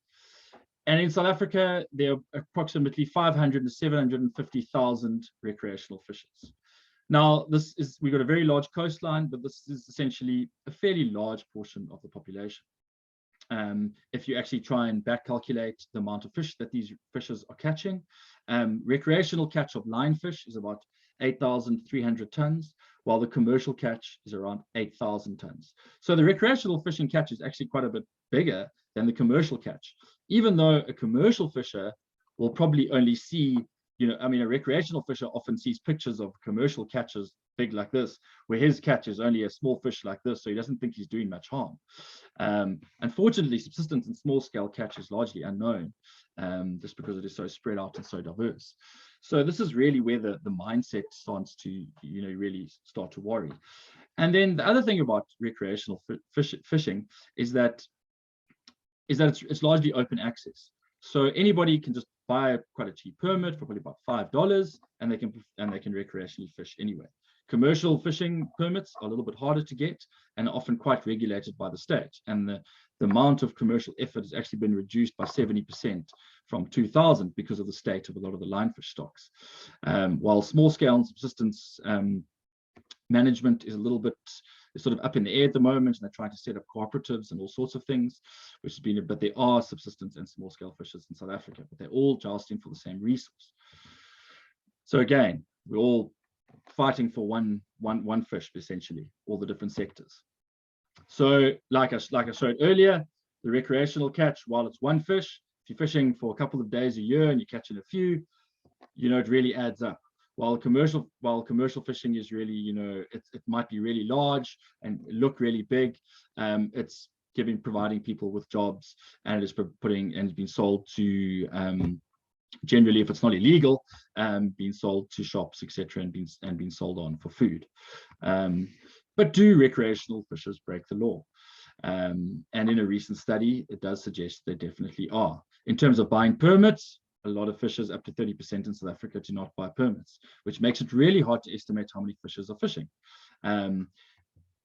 [SPEAKER 6] And in South Africa, there are approximately 500 to 750,000 recreational fishers. Now, we've got a very large coastline, but this is essentially a fairly large portion of the population. If you actually try and back calculate the amount of fish that these fishers are catching, recreational catch of lionfish is about 8,300 tons, while the commercial catch is around 8,000 tons. So the recreational fishing catch is actually quite a bit bigger than the commercial catch, even though a commercial fisher will probably only see, a recreational fisher often sees pictures of commercial catches big like this, where his catch is only a small fish like this, so he doesn't think he's doing much harm. Unfortunately, subsistence and small scale catch is largely unknown, just because it is so spread out and so diverse. So this is really where the mindset starts to, really start to worry. And then the other thing about recreational fishing is that it's largely open access. So anybody can just buy quite a cheap permit for probably about $5, and they can recreationally fish anyway. Commercial fishing permits are a little bit harder to get and are often quite regulated by the state. And the amount of commercial effort has actually been reduced by 70% from 2000 because of the state of a lot of the lionfish stocks. While small scale and subsistence management is a little bit sort of up in the air at the moment, and they're trying to set up cooperatives and all sorts of things, which has been, but there are subsistence and small scale fishers in South Africa, but they're all jousting for the same resource. So again, we're all fighting for one fish, essentially, all the different sectors. So like I showed earlier, the recreational catch, while it's one fish, if you're fishing for a couple of days a year and you're catching a few, it really adds up. While commercial fishing is really, it might be really large and look really big. It's providing people with jobs, and it is it's been sold to generally, if it's not illegal, being sold to shops, etc., and being sold on for food. But do recreational fishers break the law? And in a recent study, it does suggest they definitely are. In terms of buying permits, a lot of fishers, up to 30% in South Africa, do not buy permits, which makes it really hard to estimate how many fishers are fishing. At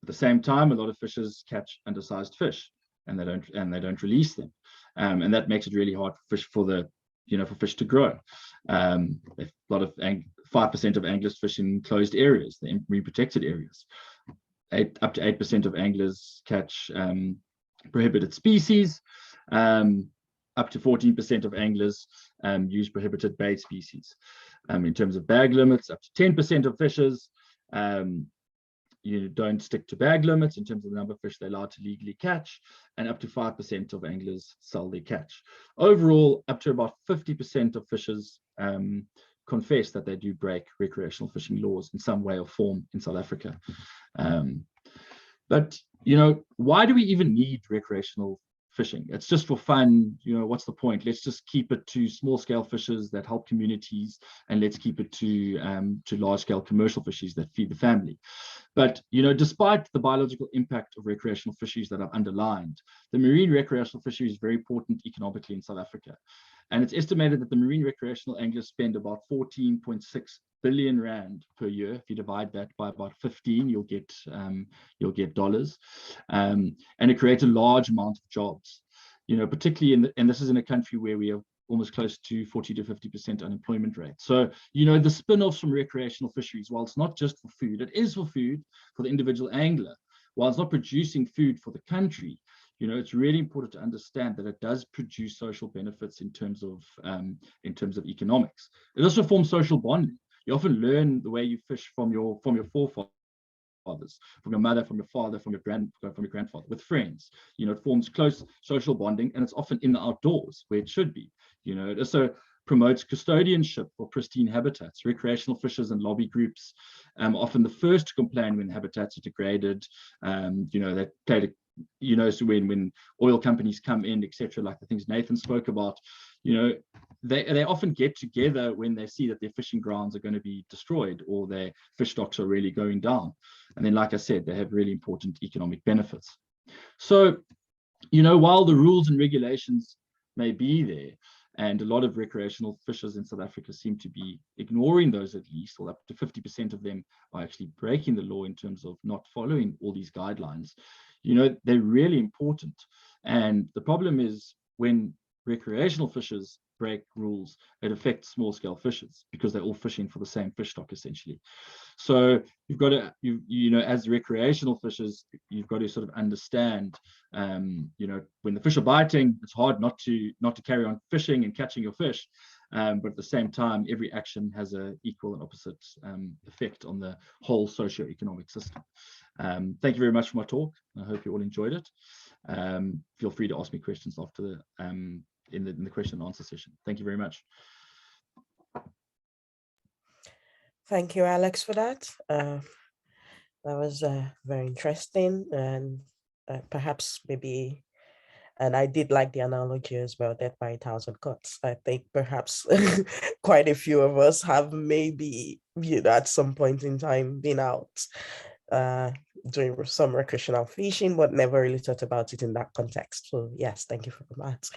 [SPEAKER 6] the same time, a lot of fishers catch undersized fish, and they don't release them, and that makes it really hard for fish to grow. A lot of 5% of anglers fish in closed areas, the marine protected areas. Up to 8% of anglers catch prohibited species. Up to 14% of anglers use prohibited bait species. In terms of bag limits, up to 10% of fishers don't stick to bag limits in terms of the number of fish they're allowed to legally catch, and up to 5% of anglers sell their catch. Overall, up to about 50% of fishers confess that they do break recreational fishing laws in some way or form in South Africa. But why do we even need recreational fishing? It's just for fun. What's the point? Let's just keep it to small scale fishers that help communities, and let's keep it to large scale commercial fisheries that feed the family. But despite the biological impact of recreational fisheries that I've underlined, the marine recreational fishery is very important economically in South Africa, and it's estimated that the marine recreational anglers spend about 14.6 billion rand per year. If you divide that by about 15, you'll get dollars, and it creates a large amount of jobs. Particularly and this is in a country where we have almost close to 40 to 50% unemployment rate. So the spin-offs from recreational fisheries, while it's not just for food, it is for food for the individual angler. While it's not producing food for the country, it's really important to understand that it does produce social benefits in terms of economics. It also forms social bonding. You often learn the way you fish from your forefathers, from your mother, from your father, from your grandfather, with friends. It forms close social bonding, and it's often in the outdoors where it should be. It also promotes custodianship for pristine habitats. Recreational fishers and lobby groups often the first to complain when habitats are degraded. They play so when oil companies come in, etc., like the things Nathan spoke about, they often get together when they see that their fishing grounds are going to be destroyed or their fish stocks are really going down. And then, like I said, they have really important economic benefits. So, while the rules and regulations may be there, and a lot of recreational fishers in South Africa seem to be ignoring those, at least, or up to 50% of them are actually breaking the law in terms of not following all these guidelines. They're really important. And the problem is when recreational fishers break rules, it affects small scale fishers because they're all fishing for the same fish stock, essentially. So you've got to, as recreational fishers, you've got to sort of understand, when the fish are biting, it's hard not to carry on fishing and catching your fish. But at the same time, every action has an equal and opposite effect on the whole socio-economic system. Thank you very much for my talk. I hope you all enjoyed it. Feel free to ask me questions after the in the question and answer session. Thank you very much.
[SPEAKER 2] Thank you, Alex, for that. That was very interesting, and perhaps maybe, and I did like the analogy as well, death by 1,000 cuts. I think perhaps quite a few of us have maybe, at some point in time been out doing some recreational fishing, but never really thought about it in that context. So yes, thank you for that.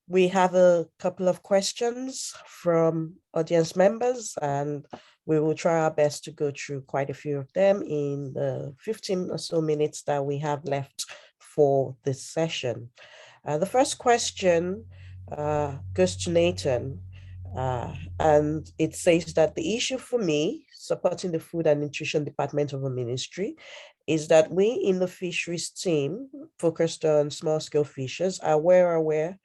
[SPEAKER 2] We have a couple of questions from audience members, and we will try our best to go through quite a few of them in the 15 or so minutes that we have left for this session. The first question goes to Nathan, and it says that the issue for me, supporting the Food and Nutrition Department of a ministry, is that we in the fisheries team focused on small-scale fishers are aware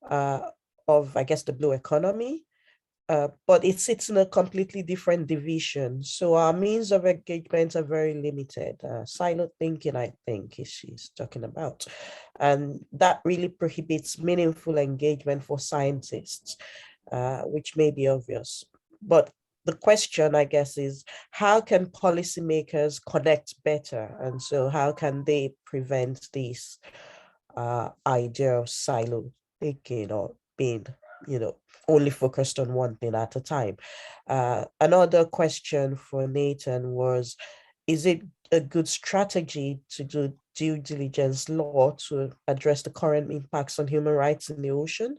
[SPEAKER 2] of, I guess, the blue economy, but it sits in a completely different division. So our means of engagement are very limited. Siloed thinking, I think, she's talking about. And that really prohibits meaningful engagement for scientists, which may be obvious. But the question, I guess, is how can policymakers connect better? And so how can they prevent this idea of silo thinking or being, only focused on one thing at a time? Another question for Nathan was, is it a good strategy to do due diligence law to address the current impacts on human rights in the ocean?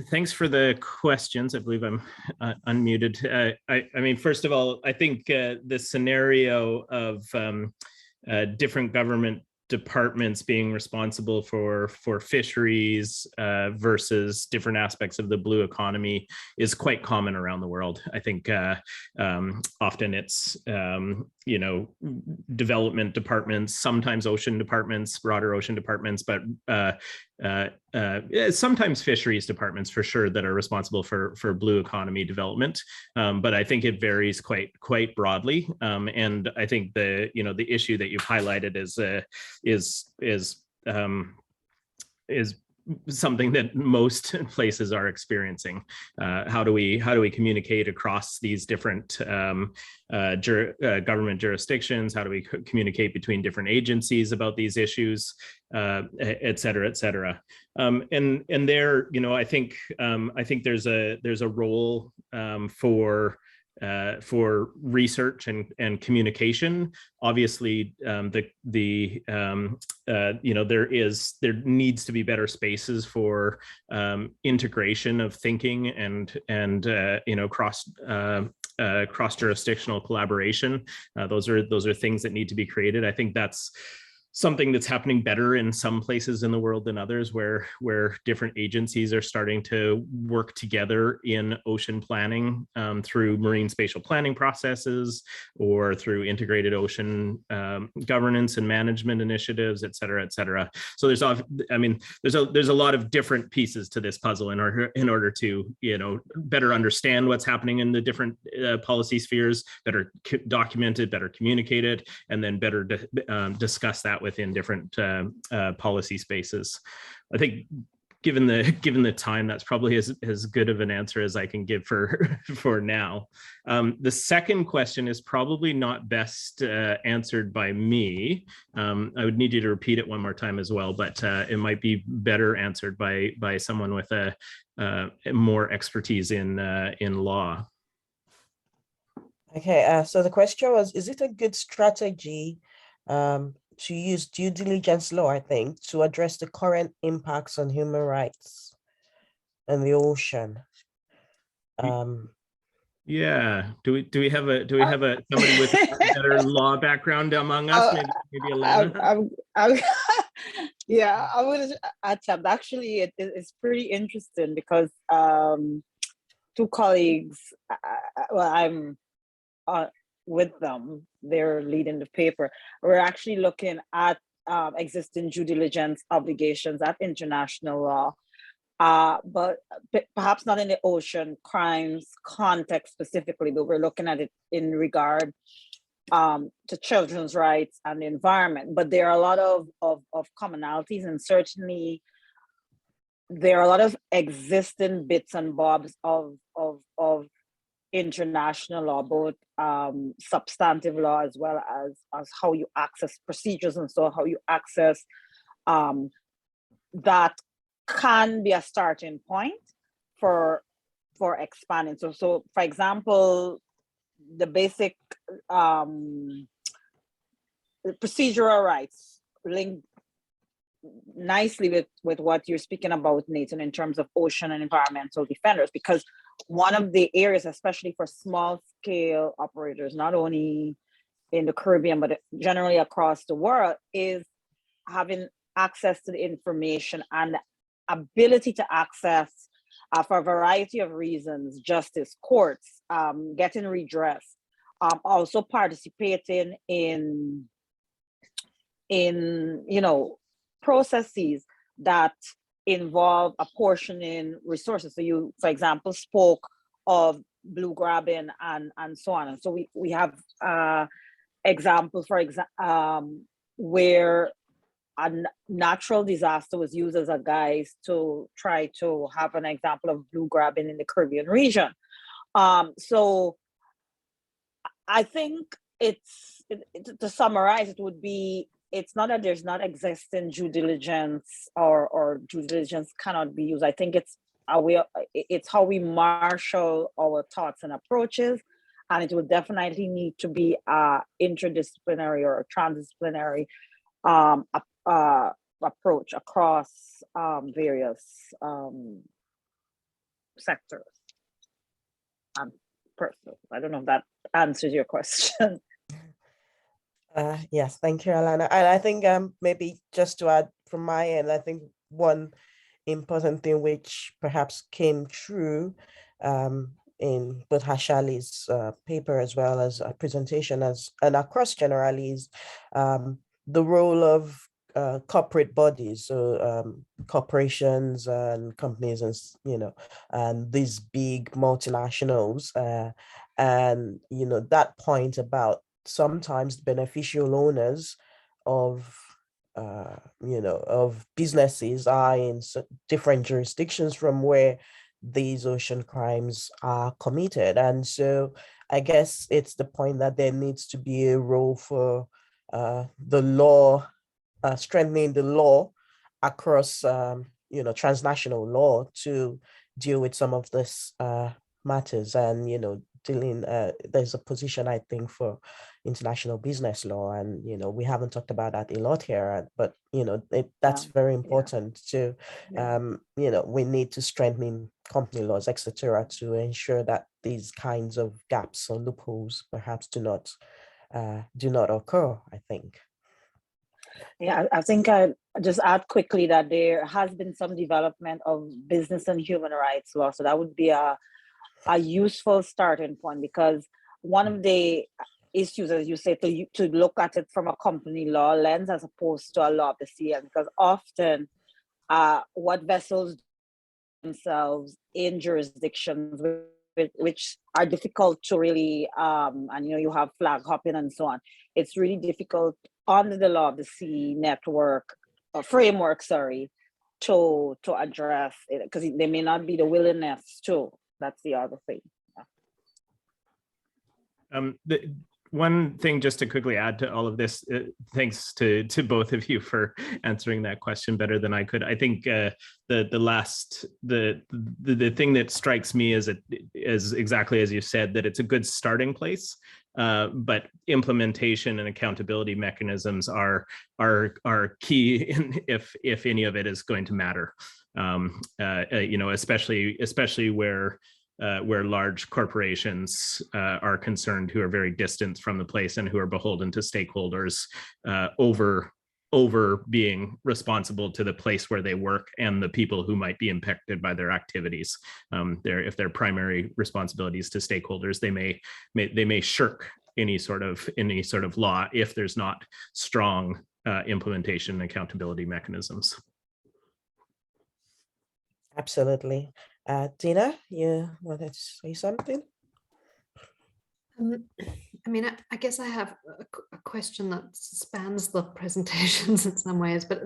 [SPEAKER 3] Thanks for the questions. I believe I'm unmuted. I mean, first of all, I think the scenario of different government departments being responsible for fisheries versus different aspects of the blue economy is quite common around the world. I think often it's development departments, sometimes ocean departments, broader ocean departments, but sometimes fisheries departments for sure that are responsible for blue economy development. But I think it varies quite broadly. And I think the issue that you've highlighted is something that most places are experiencing. How do we communicate across these different government jurisdictions? How do we communicate between different agencies about these issues, et cetera, et cetera? And there, I think there's a role for research and communication. Obviously, there needs to be better spaces for integration of thinking and cross jurisdictional collaboration. Those are things that need to be created. I think that's something that's happening better in some places in the world than others, where different agencies are starting to work together in ocean planning through marine spatial planning processes or through integrated ocean governance and management initiatives, et cetera, et cetera. So there's a lot of different pieces to this puzzle in order to, you know, better understand what's happening in the different policy spheres, better documented, better communicated, and then better discuss that within different policy spaces. I think given the time, that's probably as good of an answer as I can give for now. The second question is probably not best answered by me. I would need you to repeat it one more time as well, but it might be better answered by someone with a more expertise in law.
[SPEAKER 2] Okay, so the question was, is it a good strategy to use due diligence law, I think, to address the current impacts on human rights in the ocean?
[SPEAKER 3] Yeah. Do we have somebody with a better law background among us? Maybe Alana.
[SPEAKER 4] Yeah, I would attempt. Actually, it's pretty interesting because two colleagues, well, I'm with them, they're leading the paper. We're actually looking at existing due diligence obligations at international law, but perhaps not in the ocean crimes context specifically, but we're looking at it in regard to children's rights and the environment. But there are a lot of commonalities, and certainly there are a lot of existing bits and bobs of international law, both substantive law as well as how you access procedures, and so how you access that can be a starting point for expanding. So for example, the basic procedural rights link nicely with what you're speaking about, Nathan, in terms of ocean and environmental defenders, because one of the areas, especially for small scale operators, not only in the Caribbean, but generally across the world, is having access to the information and the ability to access, for a variety of reasons, justice, courts, getting redress, also participating in processes that involve apportioning resources. So you, for example, spoke of blue grabbing and so on. And so we have examples, where a natural disaster was used as a guise to try to have an example of blue grabbing in the Caribbean region. So I think to summarize, it would be, it's not that there's not existing due diligence or due diligence cannot be used. I think it's how we marshal our thoughts and approaches, and it would definitely need to be interdisciplinary or transdisciplinary approach across various sectors and persons. I don't know if that answers your question.
[SPEAKER 2] Yes, thank you, Alana. And I think maybe just to add from my end, I think one important thing which perhaps came true in both Hashali's paper as well as a presentation and across generally is the role of corporate bodies, so corporations and companies, and and these big multinationals, and that point about sometimes beneficial owners of of businesses are in different jurisdictions from where these ocean crimes are committed. And so I guess it's the point that there needs to be a role for the law, strengthening the law across transnational law to deal with some of this matters. And there's a position, I think, for international business law, and we haven't talked about that a lot here, but that's very important to we need to strengthen company laws, etc., to ensure that these kinds of gaps or loopholes perhaps do not occur, I think.
[SPEAKER 4] Yeah, I think I just add quickly that there has been some development of business and human rights law. So that would be a useful starting point, because one of the issues, as you say, to look at it from a company law lens as opposed to a law of the sea, because often what vessels themselves in jurisdictions which are difficult to really, and you have flag hopping and so on. It's really difficult under the law of the sea network, framework, sorry, to address it, because there may not be the willingness to. That's the other thing.
[SPEAKER 3] The one thing just to quickly add to all of this, thanks to both of you for answering that question better than I could. I think the thing that strikes me is exactly as you said, that it's a good starting place, but implementation and accountability mechanisms are key if any of it is going to matter. Especially where large corporations are concerned, who are very distant from the place and who are beholden to stakeholders over being responsible to the place where they work and the people who might be impacted by their activities. If their primary responsibilities to stakeholders, they may shirk any sort of law if there's not strong implementation and accountability mechanisms.
[SPEAKER 2] Absolutely. Dina, you wanted to say something?
[SPEAKER 1] I mean, I guess I have a question that spans the presentations in some ways, but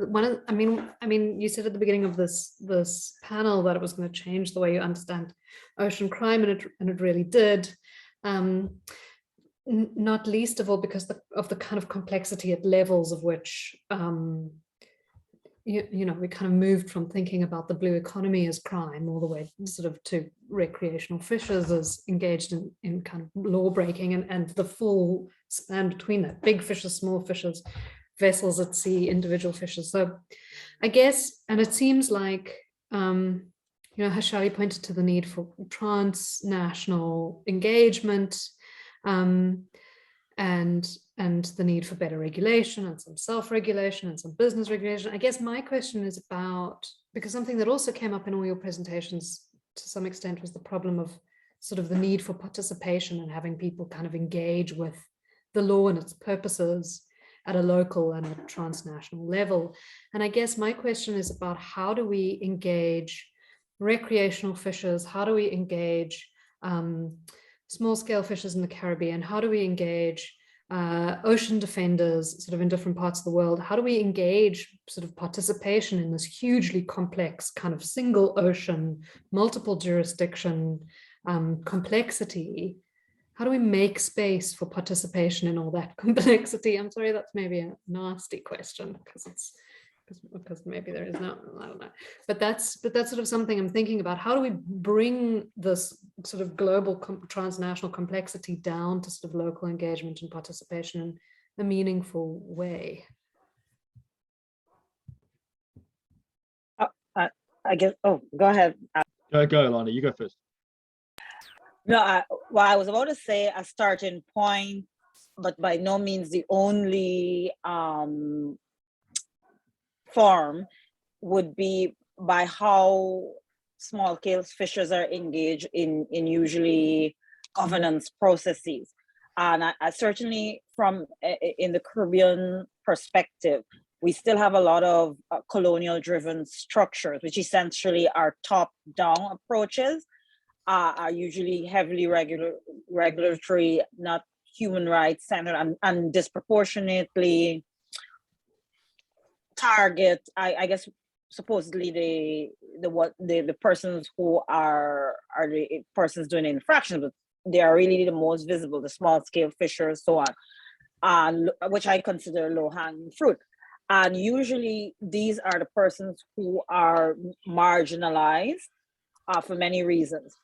[SPEAKER 1] I mean, you said at the beginning of this panel that it was going to change the way you understand ocean crime, and it really did. Not least of all because of the kind of complexity at levels of which we kind of moved from thinking about the blue economy as crime all the way sort of to recreational fishers as engaged in kind of law breaking, and the full span between that: big fishers, small fishers, vessels at sea, individual fishers. So I guess, and it seems like, Hashani pointed to the need for transnational engagement, and the need for better regulation and some self-regulation and some business regulation. I guess my question is about, because something that also came up in all your presentations to some extent was the problem of sort of the need for participation and having people kind of engage with the law and its purposes at a local and a transnational level. And I guess my question is about, how do we engage recreational fishers? How do we engage small-scale fishers in the Caribbean? How do we engage ocean defenders sort of in different parts of the world? How do we engage sort of participation in this hugely complex kind of single ocean, multiple jurisdiction complexity? How do we make space for participation in all that complexity? I'm sorry, that's maybe a nasty question because maybe there is no, I don't know. But that's sort of something I'm thinking about. How do we bring this sort of global transnational complexity down to sort of local engagement and participation in a meaningful way?
[SPEAKER 4] I guess, go ahead.
[SPEAKER 6] Go, Alana, you go first.
[SPEAKER 4] No, I was about to say a starting point, but by no means the only form, would be by how small-scale fishers are engaged in usually governance processes. And I certainly, from in the Caribbean perspective, we still have a lot of colonial-driven structures, which essentially are top-down approaches, are usually heavily regulatory, not human rights centered, and disproportionately target, I guess, supposedly the persons who are the persons doing infractions, but they are really the most visible, the small scale fishers, so on, and which I consider low hanging fruit. And usually these are the persons who are marginalized for many reasons.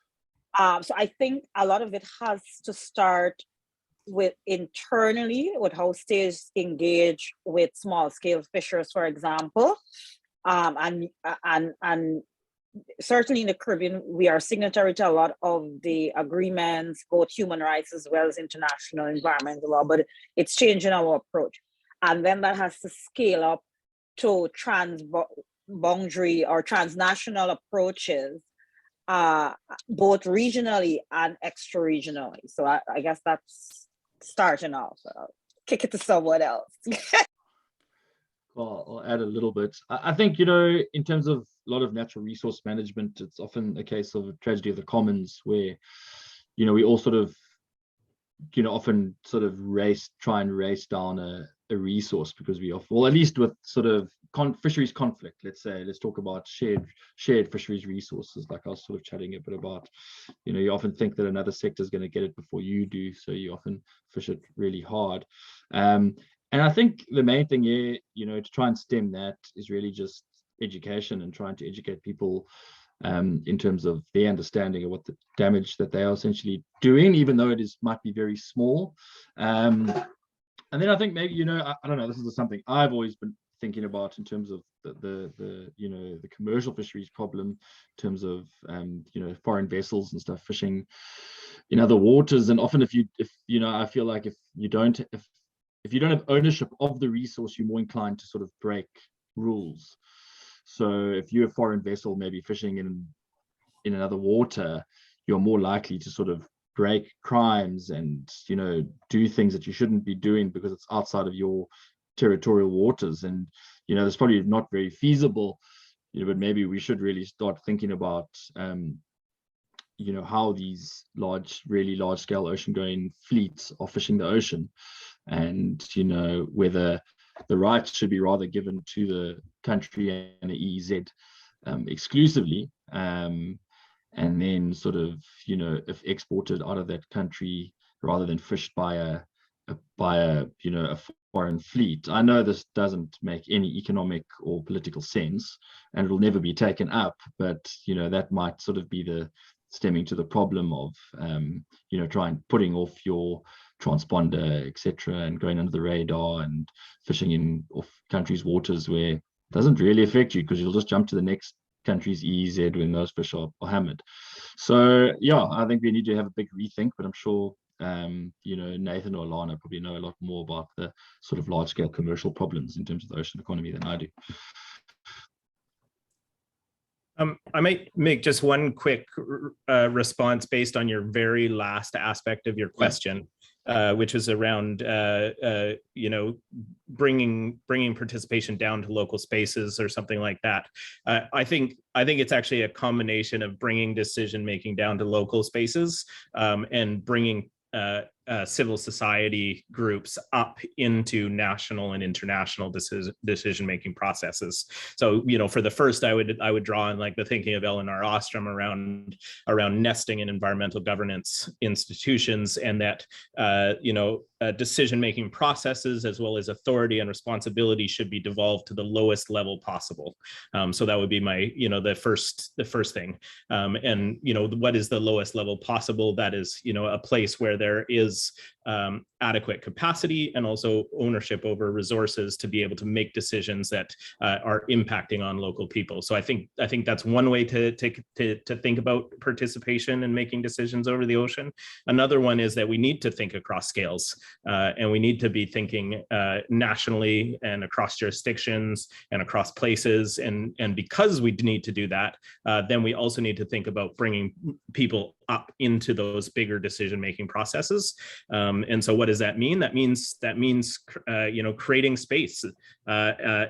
[SPEAKER 4] So I think a lot of it has to start with internally, with how states engage with small scale fishers, for example, and certainly in the Caribbean, we are signatory to a lot of the agreements, both human rights as well as international environmental law, but it's changing our approach. And then that has to scale up to boundary or transnational approaches, both regionally and extra-regionally. So I guess that's starting off. I'll kick it to someone else.
[SPEAKER 6] Well, I'll add a little bit. I think, you know, in terms of a lot of natural resource management, it's often a case of a tragedy of the commons where, you know, we all sort of, you know, often sort of try and race down a resource because we often, well, at least with sort of fisheries conflict, let's talk about shared fisheries resources, like I was sort of chatting a bit about. You know, you often think that another sector is going to get it before you do, so you often fish it really hard. And I think the main thing here, you know, to try and stem that is really just education and trying to educate people in terms of their understanding of what the damage that they are essentially doing, even though it might be very small. And then I think maybe, you know, I don't know, this is something I've always been thinking about in terms of the you know, the commercial fisheries problem, in terms of you know, foreign vessels and stuff fishing in other waters. And often if you know, I feel like if you don't have ownership of the resource, you're more inclined to sort of break rules. So if you're a foreign vessel maybe fishing in another water, you're more likely to sort of break crimes and, you know, do things that you shouldn't be doing because it's outside of your territorial waters. And, you know, that's probably not very feasible, you know, but maybe we should really start thinking about you know, how these really large scale ocean going fleets are fishing the ocean, and, you know, whether the rights should be rather given to the country and the EEZ exclusively, and then sort of, you know, if exported out of that country rather than fished by a you know, a foreign fleet. I know this doesn't make any economic or political sense, and it'll never be taken up, but, you know, that might sort of be the stemming to the problem of you know, putting off your transponder, etc., and going under the radar and fishing in off countries' waters where it doesn't really affect you because you'll just jump to the next country's EEZ when those fish are hammered. So yeah, I think we need to have a big rethink, but I'm sure you know, Nathan or Alana probably know a lot more about the sort of large scale commercial problems in terms of the ocean economy than I do.
[SPEAKER 3] I might make just one quick response based on your very last aspect of your question, which is around you know, bringing participation down to local spaces or something like that. I think it's actually a combination of bringing decision making down to local spaces and bringing civil society groups up into national and international decision-making processes. So, you know, for the first, I would draw on like the thinking of Eleanor Ostrom around nesting in environmental governance institutions, and that you know, decision-making processes as well as authority and responsibility should be devolved to the lowest level possible. So that would be my, you know, the first thing. And, you know, what is the lowest level possible? That is, you know, a place where there is adequate capacity and also ownership over resources to be able to make decisions that are impacting on local people. So I think that's one way to think about participation and making decisions over the ocean. Another one is that we need to think across scales, and we need to be thinking nationally and across jurisdictions and across places. And because we need to do that, then we also need to think about bringing people up into those bigger decision-making processes. And so what does that mean? That means you know, creating space,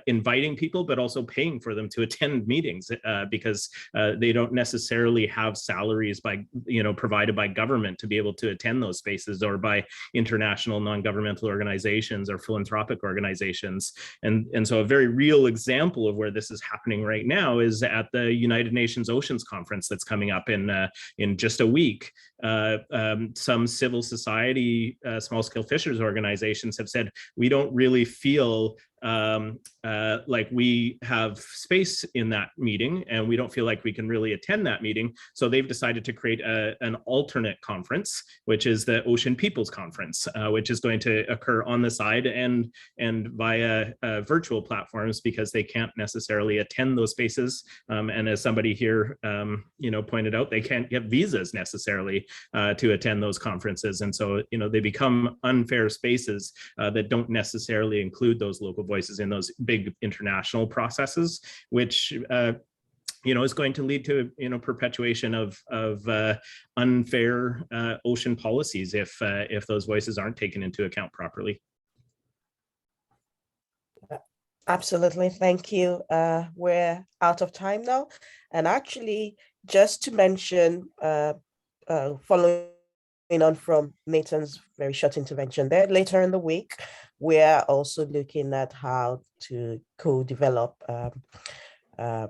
[SPEAKER 3] inviting people, but also paying for them to attend meetings, because they don't necessarily have salaries provided by government to be able to attend those spaces, or by international non-governmental organizations or philanthropic organizations. And so a very real example of where this is happening right now is at the United Nations Oceans Conference that's coming up in just a week. Some civil society, small-scale fishers organizations have said, we don't really feel like we have space in that meeting and we don't feel like we can really attend that meeting. So they've decided to create an alternate conference, which is the Ocean Peoples Conference, which is going to occur on the side and via virtual platforms, because they can't necessarily attend those spaces. And as somebody here, pointed out, they can't get visas necessarily to attend those conferences. And so, they become unfair spaces that don't necessarily include those local voices in those big international processes, which is going to lead to perpetuation of unfair ocean policies if those voices aren't taken into account properly.
[SPEAKER 2] Absolutely, thank you. We're out of time now, and actually, just to mention, following on from Nathan's very short intervention there, later in the week, we're also looking at how to co-develop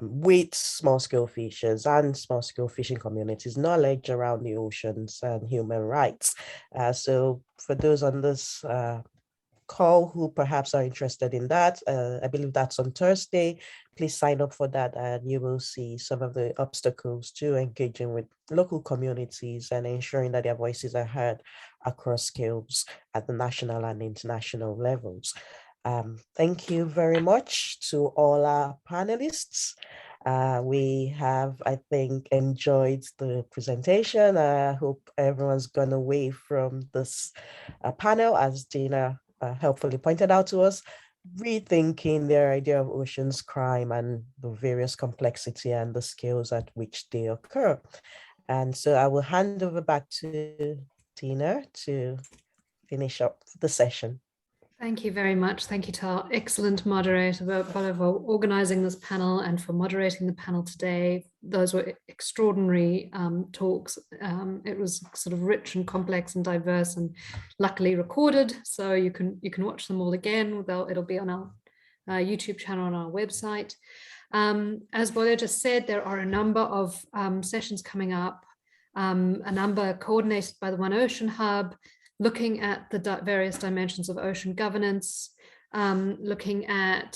[SPEAKER 2] with small-scale fishers and small-scale fishing communities knowledge around the oceans and human rights. So for those on this call who perhaps are interested in that, I believe that's on Thursday. Please sign up for that and you will see some of the obstacles to engaging with local communities and ensuring that their voices are heard across scales at the national and international levels. Thank you very much to all our panelists. We have, I think, enjoyed the presentation. I hope everyone's gone away from this panel, as Dina helpfully pointed out to us, rethinking their idea of oceans crime and the various complexity and the scales at which they occur. And so I will hand over back to Tina to finish up the session.
[SPEAKER 1] Thank you very much. Thank you to our excellent moderator for organizing this panel and for moderating the panel today. Those were extraordinary talks. It was sort of rich and complex and diverse, and luckily recorded, so you can watch them all again. It'll be on our YouTube channel on our website. As Bola just said, there are a number of sessions coming up, a number coordinated by the One Ocean Hub, looking at the various dimensions of ocean governance, looking at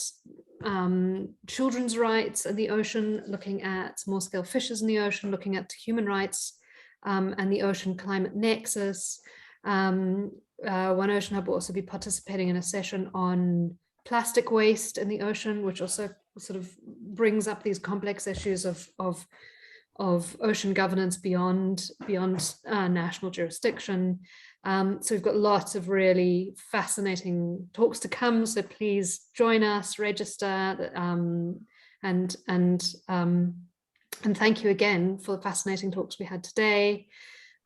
[SPEAKER 1] children's rights in the ocean, looking at small-scale fishers in the ocean, looking at human rights and the ocean climate nexus. One Ocean Hub will also be participating in a session on plastic waste in the ocean, which also sort of brings up these complex issues of ocean governance beyond national jurisdiction. So we've got lots of really fascinating talks to come. So please join us, register, and thank you again for the fascinating talks we had today.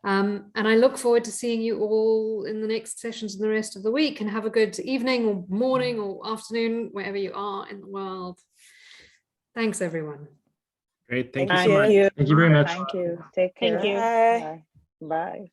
[SPEAKER 1] And I look forward to seeing you all in the next sessions in the rest of the week, and have a good evening or morning or afternoon, wherever you are in the world. Thanks, everyone.
[SPEAKER 3] Great, thank you so much.
[SPEAKER 6] Thank you very much.
[SPEAKER 4] Thank you. Take care.
[SPEAKER 2] Bye.
[SPEAKER 4] Bye. Bye.